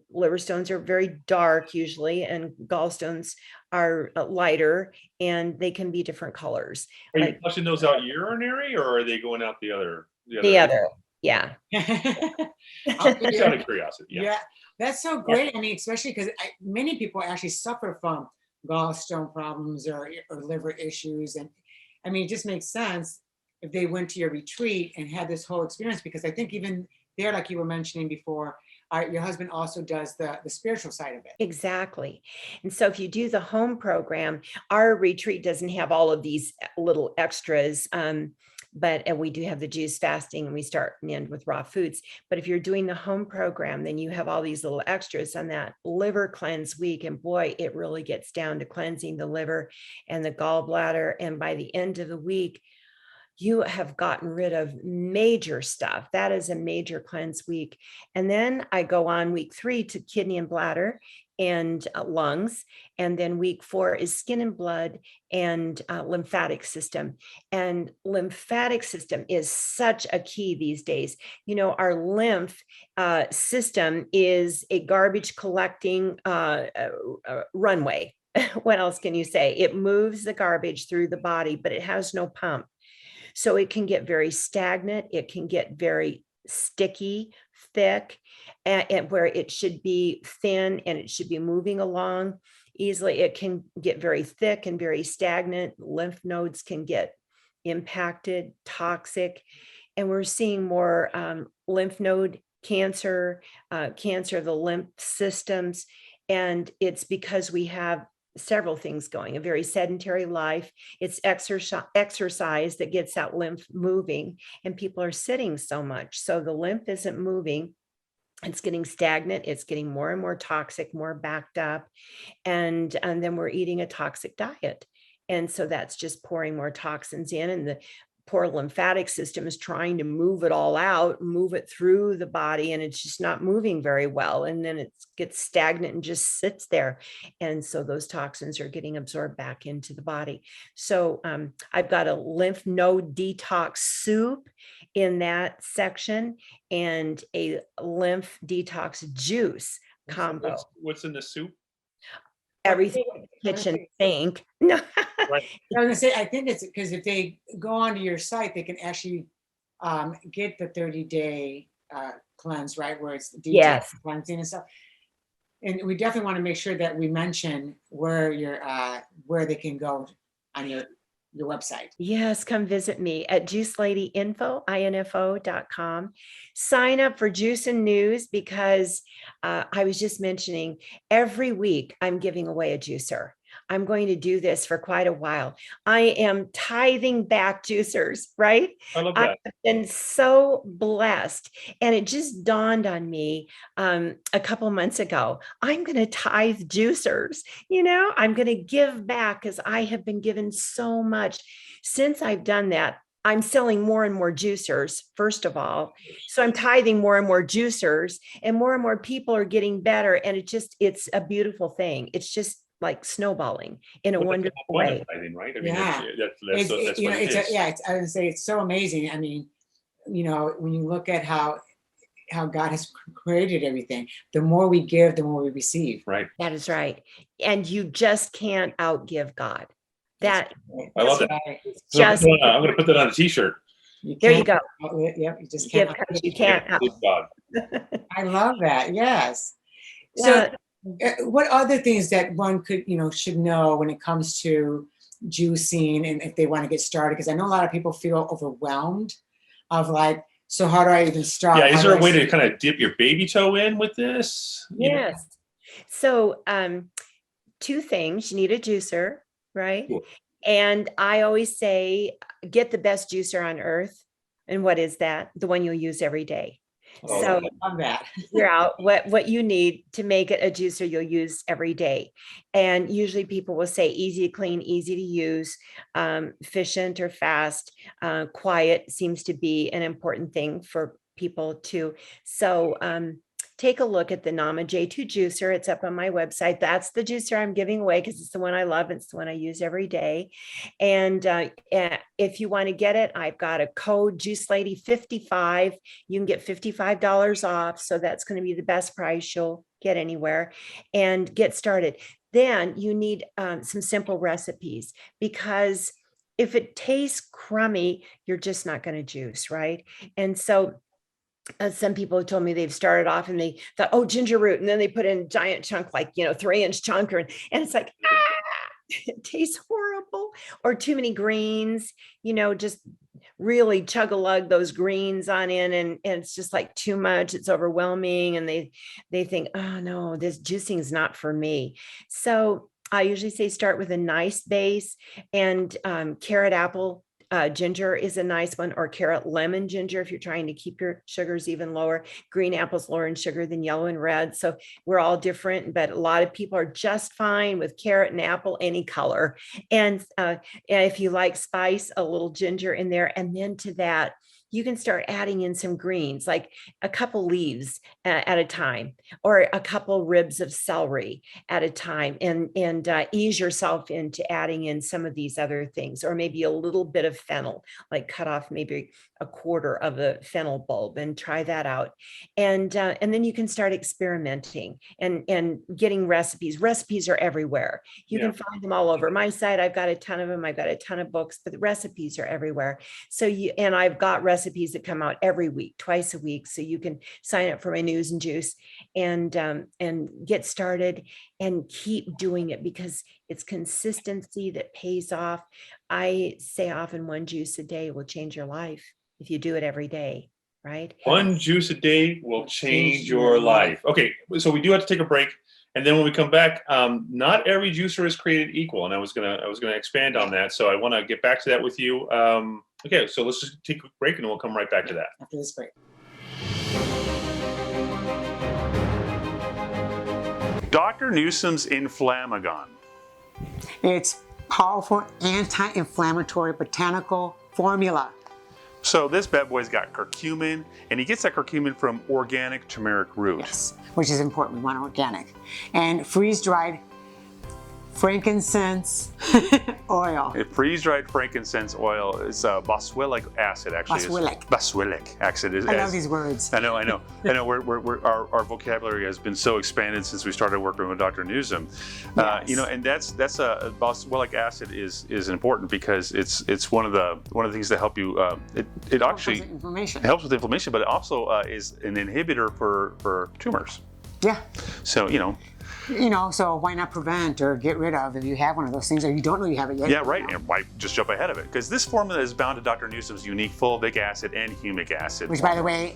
Liver stones are very dark usually, and gallstones are lighter, and they can be different colors. Are you flushing those out urinary, or are they going out the other? The other, yeah. Just out of curiosity. Yeah, that's so great. Yeah. I mean, especially because many people actually suffer from gallstone problems or liver issues. And I mean, it just makes sense if they went to your retreat and had this whole experience, because I think even there, like you were mentioning before, your husband also does the spiritual side of it. Exactly. And so if you do the home program, our retreat doesn't have all of these little extras, but we do have the juice fasting, and we start and end with raw foods. But if you're doing the home program, then you have all these little extras on that liver cleanse week. And boy, it really gets down to cleansing the liver and the gallbladder. And by the end of the week, you have gotten rid of major stuff. That is a major cleanse week. And then I go on week 3 to kidney and bladder and lungs. And then week 4 is skin and blood and lymphatic system. And lymphatic system is such a key these days. You know, our lymph system is a garbage collecting runway. What else can you say? It moves the garbage through the body, but it has no pump. So it can get very stagnant. It can get very sticky, thick, and where it should be thin and it should be moving along easily, it can get very thick and very stagnant. Lymph nodes can get impacted, toxic, and we're seeing more lymph node cancer, cancer of the lymph systems. And it's because we have several things going, a very sedentary life. It's exercise that gets that lymph moving, and people are sitting so much. So the lymph isn't moving. It's getting stagnant. It's getting more and more toxic, more backed up. And then we're eating a toxic diet. And so that's just pouring more toxins in, and the poor lymphatic system is trying to move it all out, move it through the body, and it's just not moving very well. And then it gets stagnant and just sits there. And so those toxins are getting absorbed back into the body. So I've got a lymph node detox soup in that section and a lymph detox juice combo. What's in the soup? Everything in the kitchen sink. No. Right. I was gonna say, I think it's because if they go onto your site, they can actually get the 30-day cleanse, right? Where it's detox cleansing and stuff. And we definitely want to make sure that we mention where where they can go on your website. Yes, come visit me at juiceladyinfo.com. Sign up for Juice and News, because I was just mentioning every week I'm giving away a juicer. I'm going to do this for quite a while. I am tithing back juicers, right? I love that. I've been so blessed. And it just dawned on me a couple months ago, I'm going to tithe juicers. I'm going to give back, because I have been given so much. Since I've done that, I'm selling more and more juicers, first of all. So I'm tithing more and more juicers, and more people are getting better. And it's a beautiful thing. It's just like snowballing in a wonderful way. Right? I mean, that's what it is. I would say it's so amazing. I mean, when you look at how God has created everything, the more we give, the more we receive. Right. That is right. And you just can't outgive God. I love that. I'm going to put that on a t-shirt. There you go. Yep. You just can't. You can't. God. I love that. Yes. So what other things that one could, should know when it comes to juicing, and if they want to get started? Because I know a lot of people feel overwhelmed of so how do I even start? Yeah, is there a way to kind of dip your baby toe in with this? Yes. So two things. You need a juicer, right? Cool. And I always say, get the best juicer on earth. And what is that? The one you'll use every day. So on that, figure out what you need to make it a juicer you'll use every day. And usually people will say easy to clean, easy to use, efficient or fast, quiet seems to be an important thing for people too. So take a look at the Nama J2 juicer. It's up on my website. That's the juicer I'm giving away, because it's the one I love. It's the one I use every day. And if you want to get it, I've got a code, JuiceLady55. You can get $55 off. So that's going to be the best price you'll get anywhere, and get started. Then you need some simple recipes, because if it tastes crummy, you're just not going to juice, right? And so some people have told me they've started off and they thought, oh, ginger root. And then they put in giant chunk, 3-inch chunk, and it's like, it tastes horrible. Or too many greens, just really chug a lug those greens on in. And it's just like too much. It's overwhelming. And they think, oh no, this juicing is not for me. So I usually say start with a nice base, and carrot apple ginger is a nice one, or carrot lemon ginger if you're trying to keep your sugars even lower. Green apple's lower in sugar than yellow and red. So we're all different, but a lot of people are just fine with carrot and apple, any color. And if you like spice, a little ginger in there. And then to that, you can start adding in some greens, like a couple leaves at a time, or a couple ribs of celery at a time, and ease yourself into adding in some of these other things, or maybe a little bit of fennel, like cut off maybe a quarter of the fennel bulb, and try that out. And then you can start experimenting and getting recipes. Recipes are everywhere. You can find them all over my site. I've got a ton of them. I've got a ton of books, but the recipes are everywhere. So and I've got recipes recipes that come out every week, twice a week. So you can sign up for my news and juice and get started and keep doing it, because it's consistency that pays off. I say often 1 juice a day will change your life if you do it every day, right? 1 juice a day will change your life. Okay, so we do have to take a break. And then when we come back, not every juicer is created equal, and I was gonna expand on that. So I want to get back to that with you. Okay, so let's just take a break, and we'll come right back to that after this break. Dr. Newsom's Inflamagon. It's powerful anti-inflammatory botanical formula. So this bad boy's got curcumin, and he gets that curcumin from organic turmeric root. Yes, which is important. We want organic. And freeze-dried frankincense oil. Freeze-dried frankincense oil is boswellic acid, actually. Boswellic acid. I love these words. I know. Our vocabulary has been so expanded since we started working with Dr. Newsom. Yes. And that's boswellic acid is important because it's one of the things that help you. It actually helps with inflammation, but it also is an inhibitor for tumors. Yeah. So so why not prevent or get rid of if you have one of those things or you don't know you have it yet? Yeah, right. And why just jump ahead of it? Because this formula is bound to Dr. Newsom's unique fulvic acid and humic acid. Which, by the way,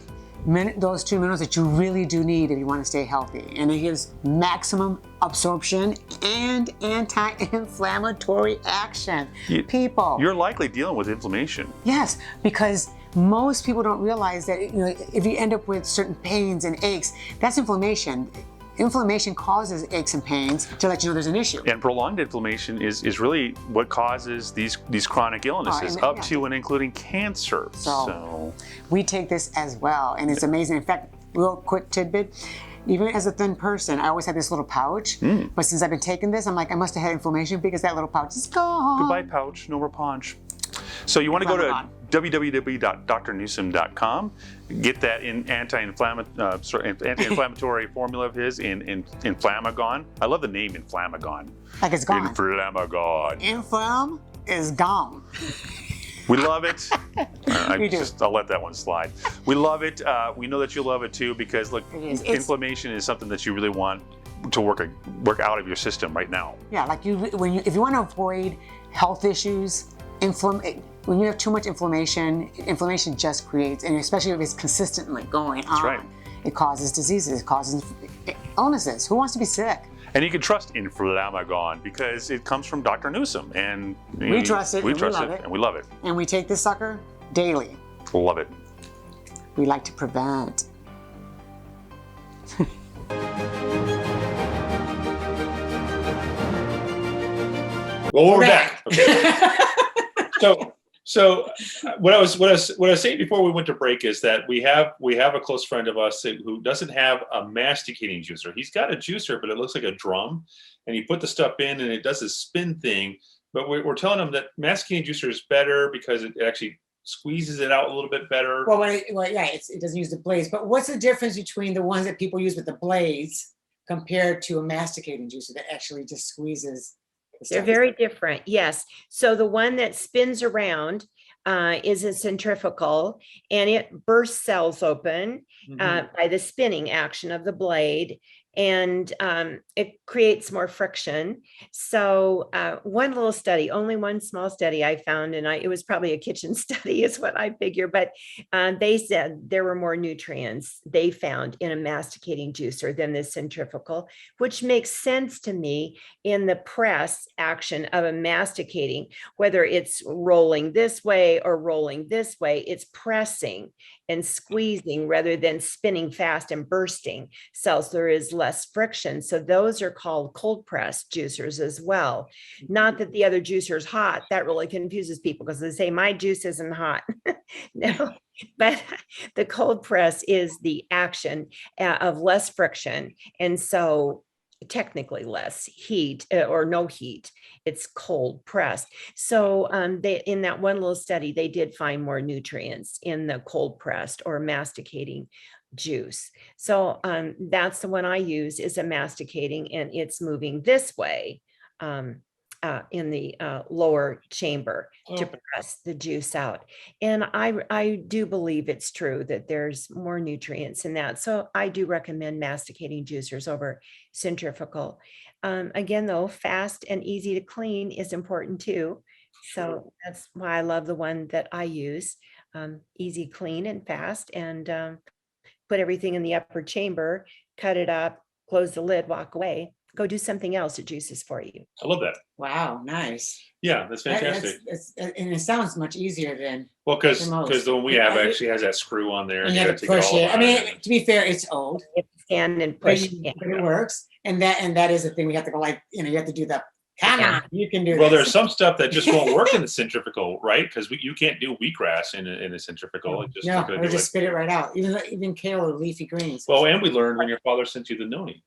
those 2 minerals that you really do need if you want to stay healthy. And it gives maximum absorption and anti-inflammatory action. You're likely dealing with inflammation. Yes, because most people don't realize that if you end up with certain pains and aches, that's inflammation. Inflammation causes aches and pains to let you know there's an issue. And prolonged inflammation is really what causes these chronic illnesses, up to and including cancer. So we take this as well, and it's amazing. In fact, real quick tidbit, even as a thin person, I always had this little pouch, but since I've been taking this, I'm like, I must have had inflammation because that little pouch is gone. Goodbye pouch, no more punch. So you want to go to www.drnewsom.com, get that anti-inflammatory formula of his in Inflamagon. I love the name Inflamagon. Like it's gone. Inflamagon. Inflam is gone. We love it. I'll let that one slide. We love it. We know that you love it too, because look, inflammation is something that you really want to work out of your system right now. Yeah, like if you want to avoid health issues, when you have too much inflammation just creates, and especially if it's consistently going on, right. It causes diseases, it causes illnesses. Who wants to be sick? And you can trust Inflamagon because it comes from Dr. Newsom, and we trust it. We trust it, and we love it. And we take this sucker daily. Love it. We like to prevent. Well, we're back. Okay. So what I was saying before we went to break is that we have a close friend of us who doesn't have a masticating juicer. He's got a juicer, but it looks like a drum, and he put the stuff in and it does this spin thing. But we're telling him that masticating juicer is better because it actually squeezes it out a little bit better. It doesn't use the blades. But what's the difference between the ones that people use with the blades compared to a masticating juicer that actually just squeezes? They're very different. Yes. So the one that spins around is a centrifugal, and it bursts cells open by the spinning action of the blade. And it creates more friction. So one little study, only one small study I found, and it was probably a kitchen study is what I figure, but they said there were more nutrients they found in a masticating juicer than this centrifugal, which makes sense to me in the press action of a masticating, whether it's rolling this way or rolling this way, it's pressing and squeezing rather than spinning fast and bursting cells. There is less friction. So those are called cold press juicers as well. Not that the other juicer is hot. That really confuses people because they say my juice isn't hot. No, but the cold press is the action of less friction. And so technically less heat or no heat. It's cold pressed. So in that one little study, they did find more nutrients in the cold pressed or masticating juice. So that's the one I use is a masticating, and it's moving this way. lower chamber to press the juice out. And I do believe it's true that there's more nutrients in that. So I do recommend masticating juicers over centrifugal. Again, though, fast and easy to clean is important too. So that's why I love the one that I use. Easy, clean, and fast, and put everything in the upper chamber, cut it up, close the lid, walk away, go do something else. It juices for you. I love that. Wow, nice. Yeah, that's fantastic. And it sounds much easier than because the one we have actually has that screw on there. And you have to push it. I mean, to be fair, it's old. You have to stand and push. But it works. And that is the thing. We have to go you have to do the, come on, you can do Well, this. there's some stuff that just won't work in the centrifugal, right? Because you can't do wheatgrass in a centrifugal. Or just spit it right out. Even kale or leafy greens. Well, and we learned when your father sent you the noni.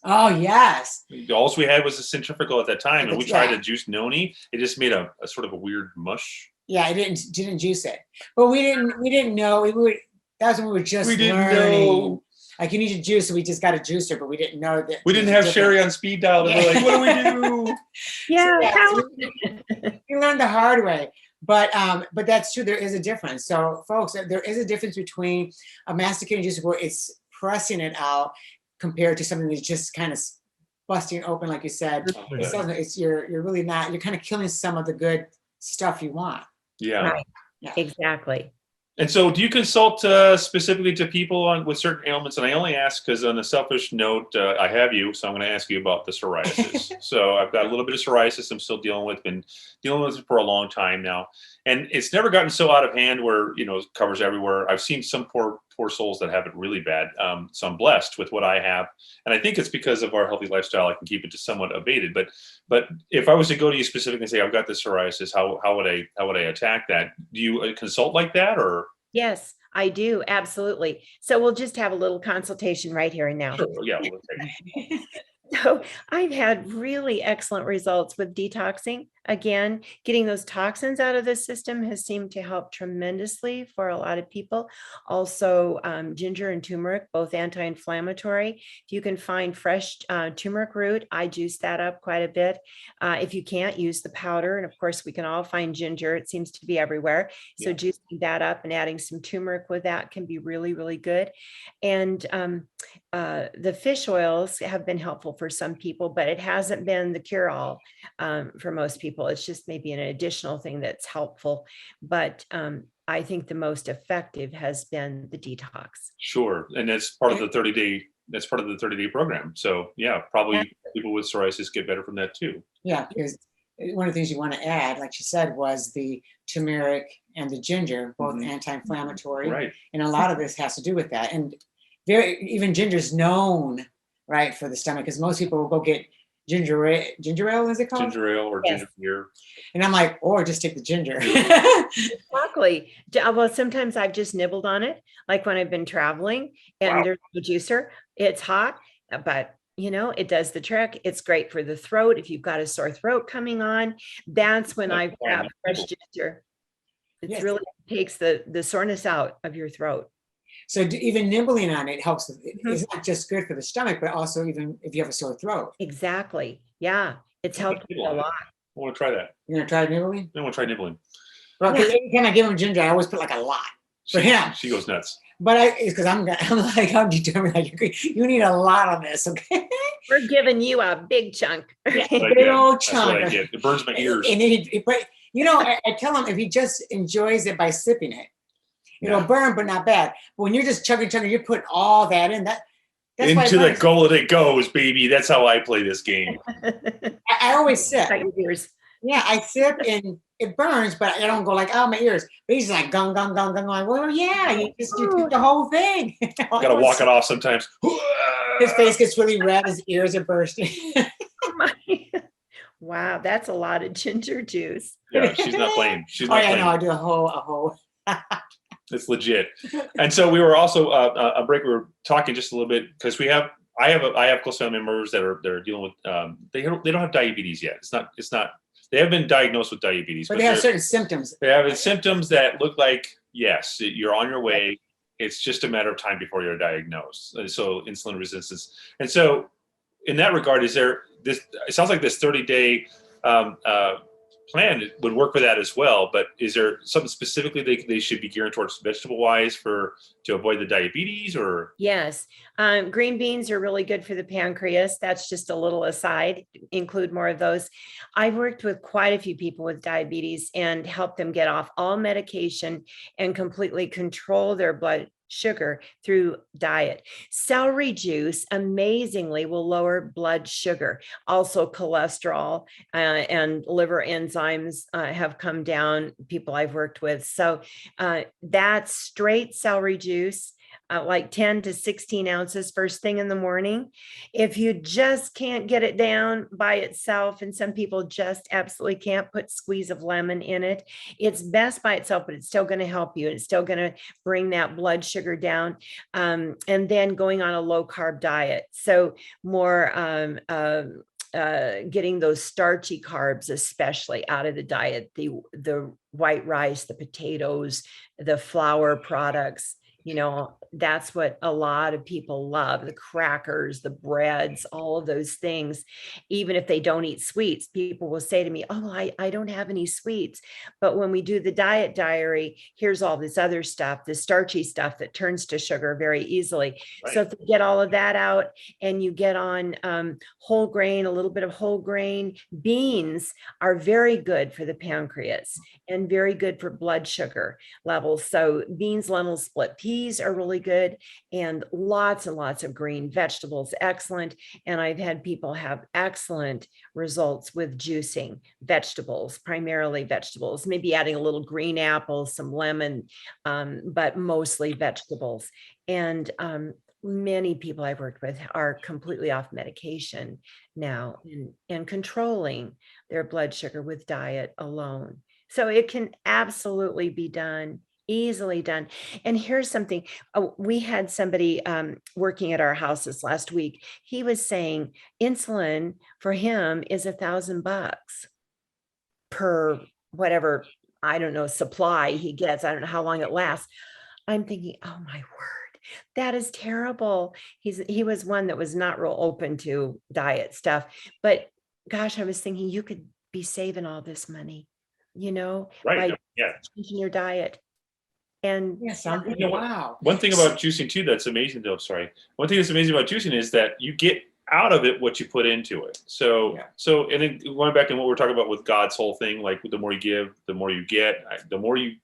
Oh, yes. All we had was a centrifugal at that time, and we tried to juice noni. It just made a sort of a weird mush. Yeah, it didn't juice it. But we didn't know. That was when we were just learning. Know. Like, you need to juice, so we just got a juicer, but we didn't know that. We didn't have Cherie on speed dial. And we're like, what do we do? You learned the hard way. But that's true. There is a difference. So, folks, there is a difference between a masticating juicer where it's pressing it out compared to something that's just kind of busting open, like you said. You're really not. You're kind of killing some of the good stuff you want. Yeah. Right. Yeah. Exactly. And so, do you consult specifically to people with certain ailments? And I only ask because, on a selfish note, I have you, so I'm going to ask you about the psoriasis. So I've got a little bit of psoriasis. I'm still dealing with. Been dealing with it for a long time now, and it's never gotten so out of hand where it covers everywhere. I've seen some poor souls that have it really bad. So I'm blessed with what I have, and I think it's because of our healthy lifestyle. I can keep it to somewhat abated. But if I was to go to you specifically and say I've got this psoriasis, how would I attack that? Do you consult like that, or? Yes, I do. Absolutely. So we'll just have a little consultation right here and now. Sure. Yeah. We'll take So I've had really excellent results with detoxing. Again, getting those toxins out of the system has seemed to help tremendously for a lot of people. Also, ginger and turmeric, both anti-inflammatory. If you can find fresh turmeric root, I juice that up quite a bit. If you can't, use the powder. And of course, we can all find ginger. It seems to be everywhere. So juicing that up and adding some turmeric with that can be really, really good. And the fish oils have been helpful for some people, but it hasn't been the cure-all for most people. It's just maybe an additional thing that's helpful. But I think the most effective has been the detox. Sure. And that's part of the 30-day program. So probably people with psoriasis get better from that too. Yeah, because one of the things you want to add, like she said, was the turmeric and the ginger, both anti-inflammatory. Right. And a lot of this has to do with that. And even ginger's known, right, for the stomach, because most people will go get ginger ale, is it called? Ginger ale or ginger beer. And I'm like, or just take the ginger. Exactly. Well, sometimes I've just nibbled on it, like when I've been traveling and there's no juicer. It's hot, but it does the trick. It's great for the throat. If you've got a sore throat coming on, that's when I grab fresh ginger. It really takes the soreness out of your throat. So even nibbling on it helps. It's not just good for the stomach, but also even if you have a sore throat. Exactly. Yeah. It's helped a lot. I want to try that. You're going to try nibbling? I want to try nibbling. Well, every time I give him ginger, I always put like a lot. For him. She goes nuts. But it's because I'm determined. Like, you need a lot of this, okay? We're giving you a big chunk. Big old chunk. That's what I get. It burns my ears. And I tell him if he just enjoys it by sipping it, it'll burn, but not bad. But when you're just chugging, you're putting all that in. That's into the goal that it goes, baby. That's how I play this game. I always sip. Yeah, I sip and it burns, but I don't go like, oh, my ears. But he's like, gung, gung, gung, gung. Like, well, yeah, you took the whole thing. Got to walk it off sometimes. His face gets really red. His ears are bursting. Wow, that's a lot of ginger juice. Yeah, she's not playing. She's not playing. No, I do a whole. It's legit. And so we were also a break. We were talking just a little bit because I have close family members that are dealing with they don't have diabetes yet. It's not. They have been diagnosed with diabetes, but they have certain symptoms. They have symptoms that look like, yes, you're on your way. It's just a matter of time before you're diagnosed. And so insulin resistance. And so in that regard, is there this? It sounds like this 30-day plan would work for that as well. But is there something specifically they should be gearing towards vegetable wise to avoid the diabetes or? Yes. Green beans are really good for the pancreas. That's just a little aside, include more of those. I've worked with quite a few people with diabetes and helped them get off all medication and completely control their blood sugar through diet. Celery juice amazingly will lower blood sugar. Also cholesterol and liver enzymes have come down, people I've worked with. So that's straight celery juice. Like 10 to 16 ounces first thing in the morning. If you just can't get it down by itself, and some people just absolutely can't, put squeeze of lemon in it. It's best by itself, but it's still going to help you. It's still going to bring that blood sugar down. And then going on a low carb diet. So more getting those starchy carbs, especially out of the diet, the white rice, the potatoes, the flour products. That's what a lot of people love, the crackers, the breads, all of those things. Even if they don't eat sweets, people will say to me, oh, I don't have any sweets. But when we do the diet diary, here's all this other stuff, the starchy stuff that turns to sugar very easily. Right. So if you get all of that out and you get on whole grain, a little bit of whole grain, beans are very good for the pancreas and very good for blood sugar levels. So beans, lentils, split peas are really good, and lots of green vegetables, excellent. And I've had people have excellent results with juicing vegetables, primarily vegetables, maybe adding a little green apple, some lemon, but mostly vegetables. And many people I've worked with are completely off medication now and controlling their blood sugar with diet alone. So it can absolutely be done, easily done. And here's something. We had somebody working at our house this last week. He was saying insulin for him is $1,000 per whatever, I don't know, supply he gets. I don't know how long it lasts. I'm thinking, oh my word, that is terrible. He was one that was not real open to diet stuff. But gosh, I was thinking you could be saving all this money, right. by changing your diet. And yes, wow. One thing about juicing too that's amazing though, sorry. One thing that's amazing about juicing is that you get out of it what you put into it. So and then going back to what we're talking about with God's whole thing, like the more you give, the more you get. The more you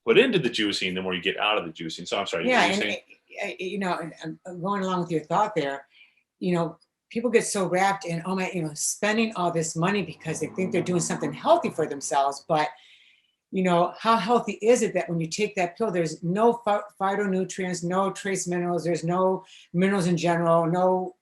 put into the juicing, the more you get out of the juicing. So I'm sorry. Yeah, and going along with your thought there, people get so wrapped in, spending all this money because they think they're doing something healthy for themselves. But, how healthy is it that when you take that pill, there's no phytonutrients, no trace minerals, there's no minerals in general, no,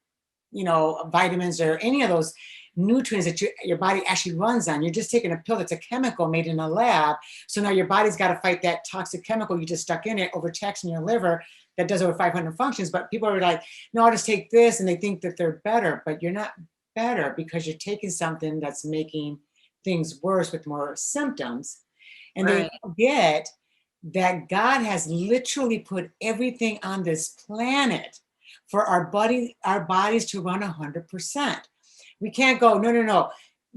vitamins or any of those nutrients that your body actually runs on. You're just taking a pill that's a chemical made in a lab. So now your body's got to fight that toxic chemical you just stuck in it, overtaxing your liver that does over 500 functions. But people are like, no, I'll just take this, and they think that they're better, but you're not better because you're taking something that's making things worse with more symptoms. And they forget that God has literally put everything on this planet for our bodies to run 100%. We can't go, no.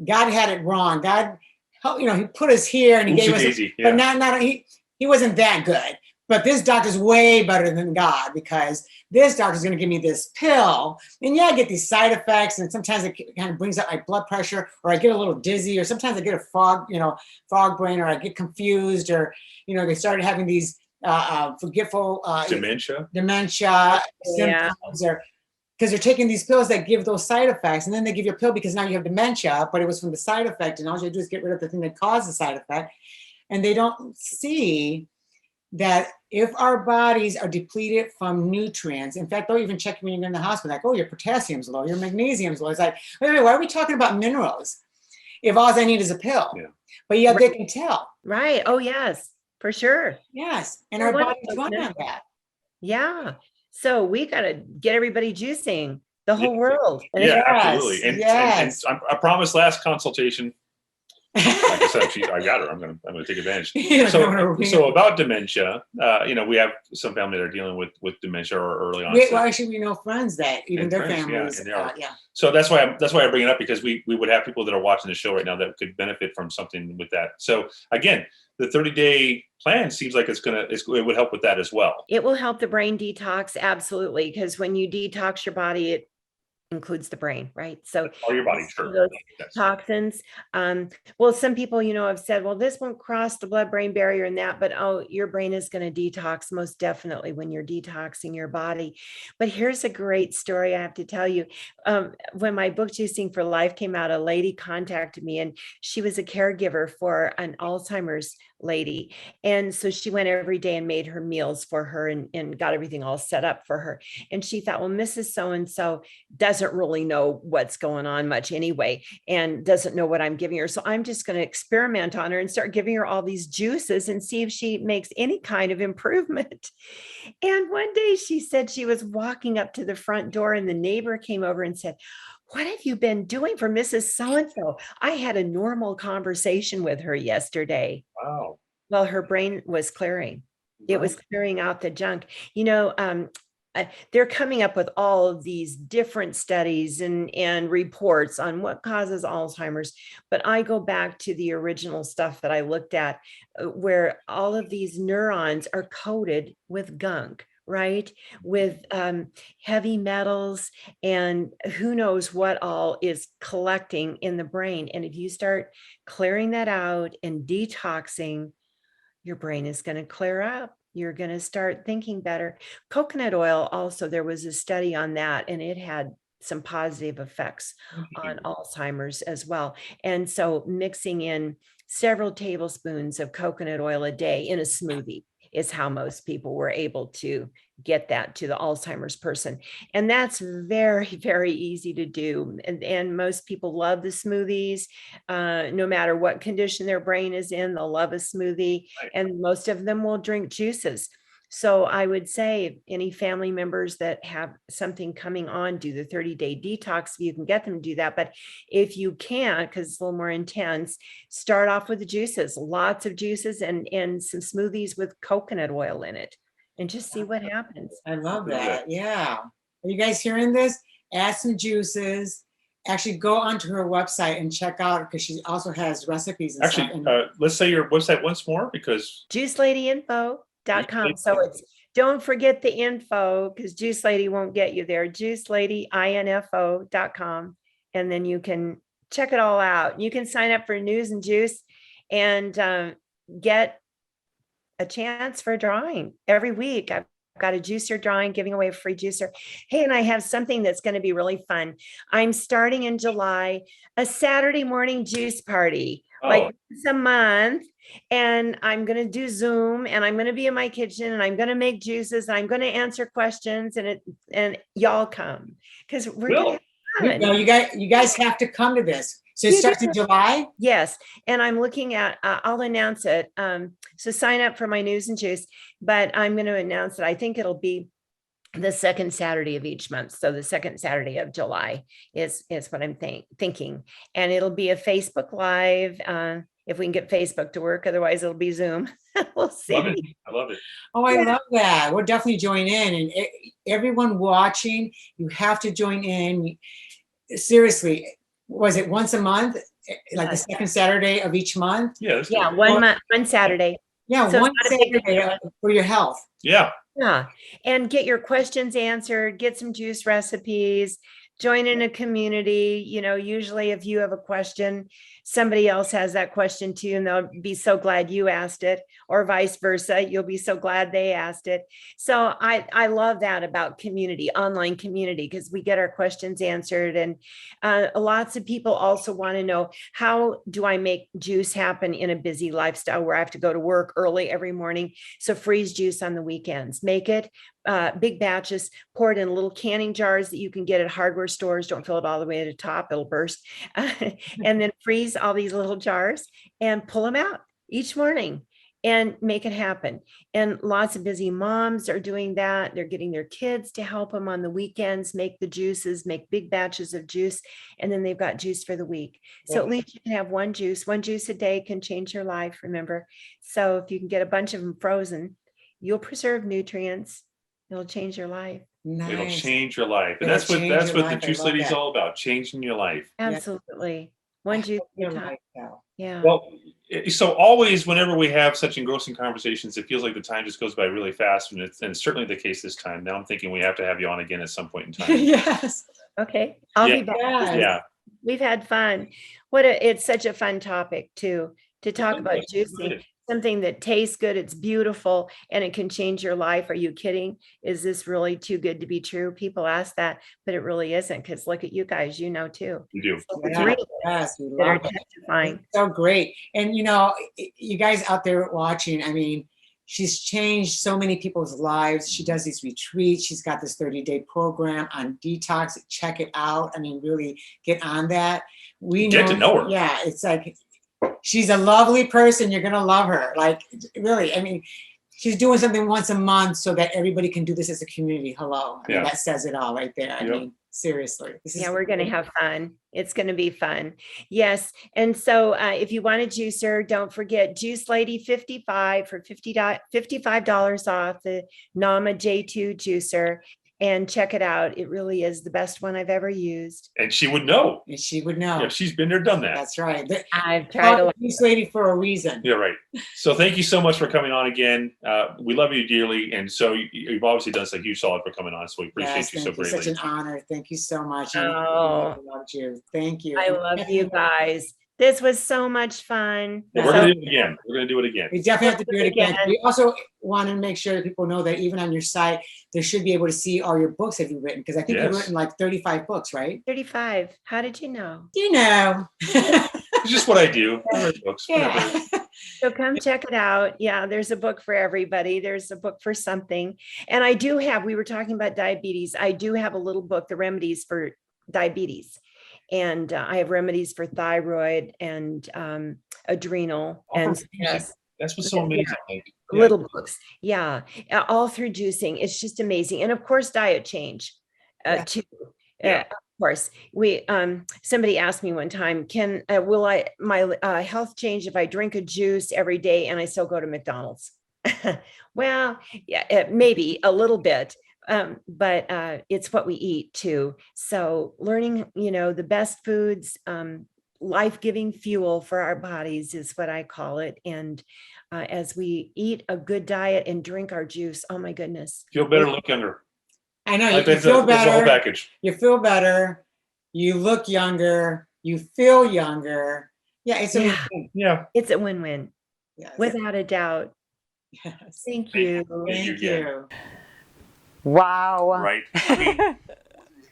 God had it wrong. God, he put us here and he gave us, but not he wasn't that good. But this doctor's way better than God because this doctor's going to give me this pill. And I get these side effects, and sometimes it kind of brings up my blood pressure, or I get a little dizzy, or sometimes I get a fog brain, or I get confused, or they started having these forgetful dementia symptoms, or because they're taking these pills that give those side effects, and then they give you a pill because now you have dementia, but it was from the side effect, and all you do is get rid of the thing that caused the side effect. And they don't see that if our bodies are depleted from nutrients, in fact, they'll even check when you're in the hospital, like, oh, your potassium's low, your magnesium's low. It's like, wait, why are we talking about minerals if all I need is a pill? Yeah. But they can tell. Right. Oh, yes, for sure. Yes. And our bodies run on that. Yeah. So we got to get everybody juicing, the whole world. Yeah, absolutely. And I promised last consultation Like I said, I got her. I'm gonna take advantage. So about dementia, we have some family that are dealing with dementia or early on. Well, actually, we know friends that even their families. Yeah. So that's why I bring it up, because we would have people that are watching the show right now that could benefit from something with that. So again, the 30-day plan seems like it would help with that as well. It will help the brain detox, absolutely, because when you detox your body, it includes the brain, right? So all your body, sure. Those toxins. Well, some people, have said, well, this won't cross the blood-brain barrier and that, but your brain is going to detox most definitely when you're detoxing your body. But here's a great story I have to tell you. When my book Juicing for Life came out, a lady contacted me, and she was a caregiver for an Alzheimer's lady. And so she went every day and made her meals for her and got everything all set up for her. And she thought, well, Mrs. So-and-so doesn't really know what's going on much anyway, and doesn't know what I'm giving her. So I'm just going to experiment on her and start giving her all these juices and see if she makes any kind of improvement. And one day she said she was walking up to the front door, and the neighbor came over and said, what have you been doing for Mrs. So-and-so? I had a normal conversation with her yesterday. Wow. Well, her brain was clearing. It was clearing out the junk. They're coming up with all of these different studies and reports on what causes Alzheimer's. But I go back to the original stuff that I looked at, where all of these neurons are coated with gunk, right? With heavy metals and who knows what all is collecting in the brain. And if you start clearing that out and detoxing, your brain is going to clear up. You're going to start thinking better. Coconut oil also, there was a study on that, and it had some positive effects on Alzheimer's as well. And so mixing in several tablespoons of coconut oil a day in a smoothie is how most people were able to get that to the Alzheimer's person. And that's very, very easy to do. And most people love the smoothies, no matter what condition their brain is in, they'll love a smoothie. Right. And most of them will drink juices. So I would say any family members that have something coming on, do the 30-day detox. You can get them to do that. But if you can't, because it's a little more intense, start off with the juices, lots of juices and some smoothies with coconut oil in it, and just see what happens. I love that. Yeah. Are you guys hearing this? Add some juices. Actually, go onto her website and check out, because she also has recipes and stuff. Let's say your website once more, because juiceladyinfo.com. So it's, don't forget the info, because Juice Lady won't get you there. juiceladyinfo.com. And then you can check it all out. You can sign up for News and Juice and get a chance for a drawing every week. I've got a juicer drawing, giving away a free juicer. Hey, and I have something that's going to be really fun. I'm starting in July, a Saturday morning juice party, like once a month. And I'm going to do Zoom, and I'm going to be in my kitchen, and I'm going to make juices, and I'm going to answer questions, and y'all come, because we're going to have fun. No, you guys have to come to this. So it starts in July? Yes. And I'm looking at, I'll announce it. So sign up for my News and Juice, but I'm going to announce it. I think it'll be the second Saturday of each month. So the second Saturday of July is what I'm thinking. And it'll be a Facebook Live, if we can get Facebook to work. Otherwise it'll be Zoom. We'll see. I love it. Oh, I love that. We'll definitely join in. And everyone watching, you have to join in. Seriously. Was it once a month, like the second Saturday of each month? Yes. Yeah, one Saturday. Yeah, so one Saturday for your health. Yeah. Yeah, and get your questions answered, get some juice recipes, join in a community. Usually if you have a question, somebody else has that question too, and they'll be so glad you asked it, or vice versa. You'll be so glad they asked it. So I love that about community, online community, because we get our questions answered. And lots of people also want to know, how do I make juice happen in a busy lifestyle where I have to go to work early every morning? So freeze juice on the weekends, make it big batches, pour it in little canning jars that you can get at hardware stores. Don't fill it all the way to the top, it'll burst. And then freeze all these little jars and pull them out each morning. and make it happen. And lots of busy moms are doing that. They're getting their kids to help them on the weekends, make the juices, make big batches of juice, and then they've got juice for the week. So at least you can have one juice a day can change your life, remember? So if you can get a bunch of them frozen, you'll preserve nutrients. It'll change your life. Nice. It'll change your life. And that's what the Juice Lady is all about, changing your life. Absolutely. One juice at a time. Yeah. Well, so always whenever we have such engrossing conversations, it feels like the time just goes by really fast, and it's certainly the case this time. Now I'm thinking we have to have you on again at some point in time. Yes. Okay. I'll be back. Yeah. We've had fun. It's such a fun topic to talk about juicing. Something that tastes good, it's beautiful, and it can change your life. Are you kidding? Is this really too good to be true? People ask that, but it really isn't, because look at you guys, you know too. You do. So Yes, we love it. So great. And you guys out there watching, I mean, she's changed so many people's lives. She does these retreats. She's got this 30-day program on detox. Check it out. I mean, really get on that. We get to know her. Yeah, it's like, she's a lovely person. You're going to love her. Like, really, I mean, she's doing something once a month so that everybody can do this as a community. Hello. I mean, that says it all right there. I mean, seriously. We're going to have fun. It's going to be fun. Yes. And so if you want a juicer, don't forget Juice Lady 55 for $55 off the Nama J2 juicer. And check it out. It really is the best one I've ever used. And she would know. Yeah, she's been there, done that. That's right. I've tried a Juice Lady for a reason. Yeah, right. So thank you so much for coming on again. We love you dearly. And so you've obviously done us a huge solid for coming on. So we appreciate you so greatly. Such an honor. Thank you so much. Oh, I loved you. Thank you. I love you guys. This was so much fun. We're going to do it again. We're going to do it again. We definitely have to do it again. We also want to make sure that people know that even on your site, they should be able to see all your books that you've written. Because I think you've written like 35 books, right? 35. How did you know? You know. It's just what I do. I write books. Yeah. So come check it out. Yeah, there's a book for everybody. There's a book for something. And I do have, we were talking about diabetes. I do have a little book, The Remedies for Diabetes. And I have remedies for thyroid and adrenal. And yes, that's what's so amazing. Little books. Yeah. All through juicing. It's just amazing. And of course, diet change too. Of course, somebody asked me one time, will my health change if I drink a juice every day and I still go to McDonald's? Well, yeah, maybe a little bit. But it's what we eat too. So learning, the best foods, life-giving fuel for our bodies is what I call it. And as we eat a good diet and drink our juice, oh my goodness. Feel better, look younger. I know, you feel better. It's the whole package. You feel better. You look younger. You feel younger. Yeah, it's a win-win. Yeah. It's a win-win. Yes. Without a doubt. Yes. Thank you. Thank you. Wow. Right. I mean,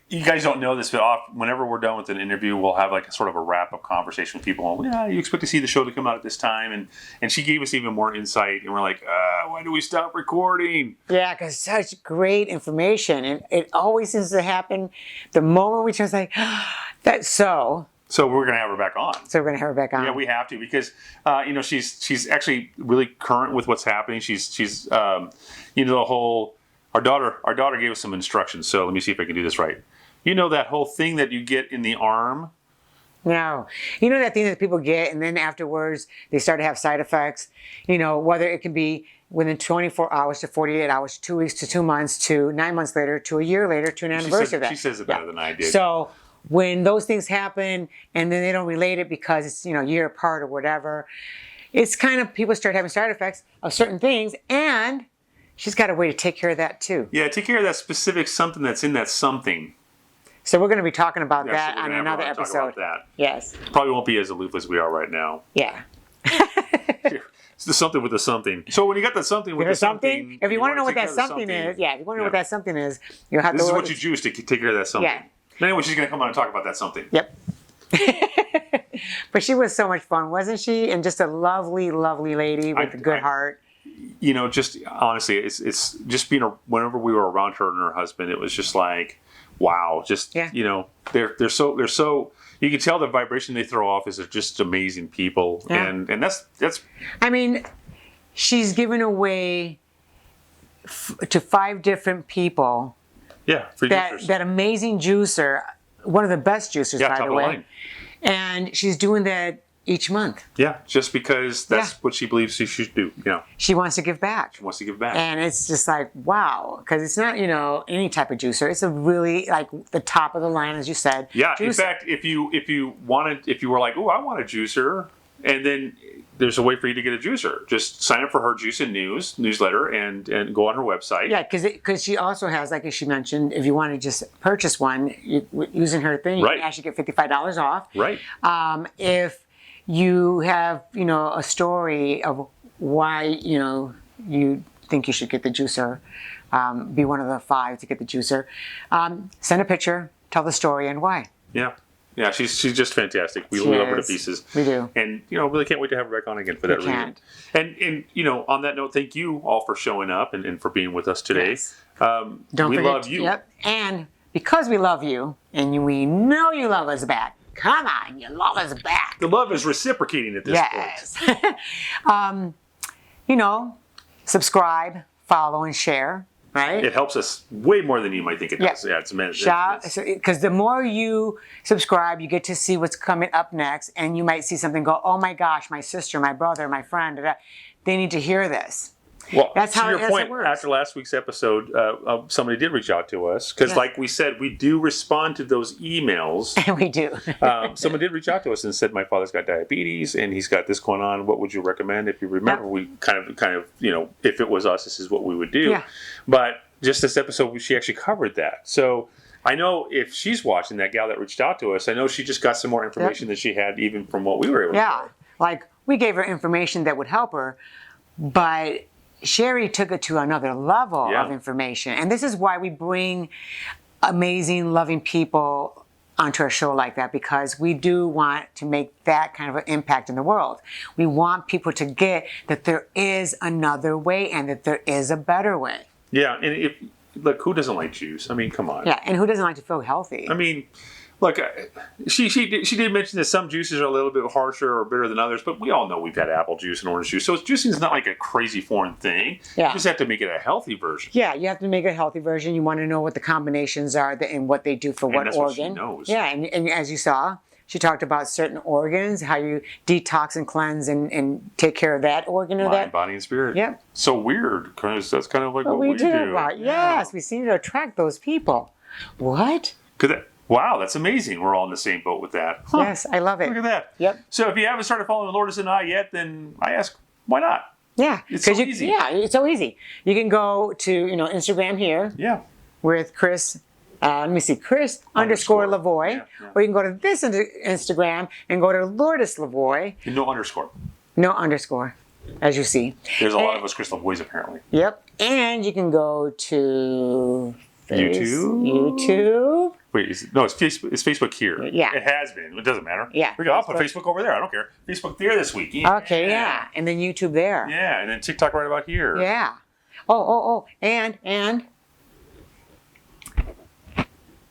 you guys don't know this, but whenever we're done with an interview, we'll have like a sort of a wrap-up conversation with people. Yeah, you expect to see the show to come out at this time. And she gave us even more insight. And we're like, why do we stop recording? Yeah, because such great information. And it always seems to happen the moment we just like, that's so. So we're going to have her back on. Yeah, we have to because, she's actually really current with what's happening. She's the whole... Our daughter gave us some instructions, so let me see if I can do this right. You know that whole thing that you get in the arm? No. You know that thing that people get, and then afterwards they start to have side effects? Whether it can be within 24 hours to 48 hours, 2 weeks to 2 months to 9 months later to a year later to an anniversary of that. She says it better than I did. So when those things happen and then they don't relate it because it's, a year apart or whatever, it's kind of people start having side effects of certain things, and she's got a way to take care of that too. Yeah, take care of that specific something that's in that something. So we're going to be talking about that on another episode. Talk about that. Yes. Probably won't be as aloof as we are right now. Yeah. It's the something with the something. So when you got that something with the something, if you want to know what that something is, if you want to know what that something is, you'll have to. This is what you juice to take care of that something. Yeah. Anyway, she's going to come on and talk about that something. Yep. But she was so much fun, wasn't she? And just a lovely, lovely lady with a good heart. Just honestly, it's just whenever we were around her and her husband, it was just like, wow, they're so you can tell the vibration they throw off is they're just amazing people, and that's. I mean, she's given away to 5 different people. Yeah, free juicers. That amazing juicer, one of the best juicers, by the way. Line. And she's doing that each month. Yeah, just because that's what she believes she should do. Yeah. She wants to give back. She wants to give back. And it's just like, wow, because it's not, any type of juicer. It's a really, like, the top of the line, as you said. Yeah, juicer. In fact, if you were like, oh, I want a juicer, and then there's a way for you to get a juicer. Just sign up for her Juice and newsletter and go on her website. Yeah, because she also has, like she mentioned, if you want to just purchase one using her thing, you can actually get $55 off. Right. If you have, a story of why, you think you should get the juicer, be one of the 5 to get the juicer, send a picture, tell the story and why. Yeah. Yeah, she's just fantastic. We love her to pieces. We do. And, really can't wait to have her back on again for that reason. And on that note, thank you all for showing up and for being with us today. Yes. Don't we forget, love you. Yep. And because we love you and we know you love us back, come on, you love us back. The love is reciprocating at this point. Subscribe, follow, and share. Right? It helps us way more than you might think it does. Yeah, it's immense. Because the more you subscribe, you get to see what's coming up next, and you might see something go, oh my gosh, my sister, my brother, my friend, they need to hear this. Well, that's to how your point, it works. after last week's episode, somebody did reach out to us because, like we said, we do respond to those emails. We do. Someone did reach out to us and said, "My father's got diabetes and he's got this going on. What would you recommend?" If you remember, we kind of, if it was us, this is what we would do. Yeah. But just this episode, she actually covered that. So I know if she's watching, that gal that reached out to us, I know she just got some more information than she had even from what we were able to. Yeah, like we gave her information that would help her, but Cherie took it to another level of information. And this is why we bring amazing, loving people onto our show like that, because we do want to make that kind of an impact in the world. We want people to get that there is another way and that there is a better way. Yeah, and look, who doesn't like juice? I mean, come on. Yeah, and who doesn't like to feel healthy? I mean, look, she did mention that some juices are a little bit harsher or bitter than others, but we all know we've had apple juice and orange juice, so juicing is not like a crazy foreign thing. Yeah. You just have to make it a healthy version. Yeah, you have to make a healthy version. You want to know what the combinations are and what they do for what organ. What she knows. Yeah, and as you saw, she talked about certain organs, how you detox and cleanse and take care of that organ or that. Mind, body, and spirit. Yep. So weird, because that's kind of like what we do. Right. Yes, we seem to attract those people. What? Wow, that's amazing. We're all in the same boat with that. Huh. Yes, I love it. Look at that. Yep. So if you haven't started following Lourdes and I yet, then I ask, why not? Yeah. It's so easy. Yeah, it's so easy. You can go to, Instagram here. Yeah. With Chris. Let me see, Chris underscore Lavoy. Yeah. Or you can go to this Instagram and go to Lourdes Lavoy. No underscore. No underscore, as you see. There's a lot of us Chris Lavoys apparently. Yep. And you can go to YouTube. Wait, it's Facebook here. Yeah. It has been. It doesn't matter. Yeah. I'll put Facebook over there. I don't care. Facebook there this week. Yeah. Okay, yeah. And then YouTube there. Yeah, and then TikTok right about here. Yeah. Oh. And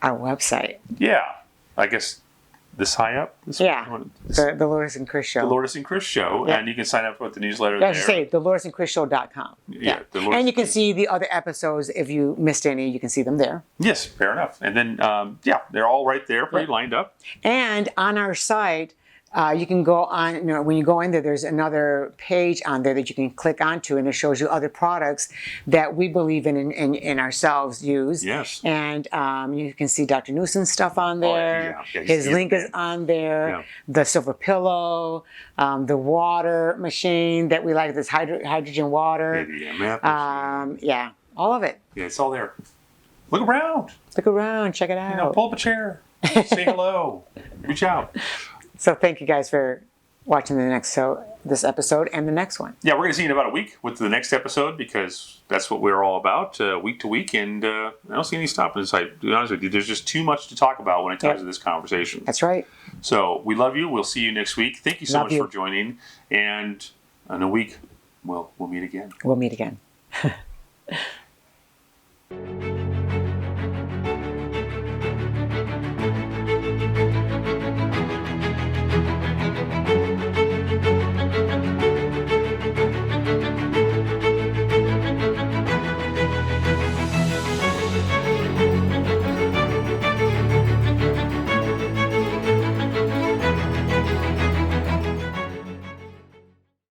our website. Yeah. I guess this high up? The Lourdes and Chris Show. The Lourdes and Chris Show. Yeah. And you can sign up with the newsletter there. I should say, the LourdesandChrisShow.com. Yeah. And you can see the other episodes. If you missed any, you can see them there. Yes, fair enough. And then, they're all right there for you lined up. And on our site, you can go on, when you go in there, there's another page on there that you can click onto, and it shows you other products that we believe in ourselves use. Yes. And you can see Dr. Newsom's stuff on there. Oh, yeah. His link is on there. Yeah. The silver pillow, the water machine that we like, this hydrogen water. Yeah, all of it. Yeah, it's all there. Look around. Look around. Check it out. Pull up a chair. Say hello. Reach out. So thank you guys for watching this episode and the next one. Yeah, we're going to see you in about a week with the next episode, because that's what we're all about, week to week. And I don't see any stopping. To be honest with you, there's just too much to talk about when it comes to this conversation. That's right. So we love you. We'll see you next week. Thank you so much for joining. And in a week, we'll meet again. We'll meet again.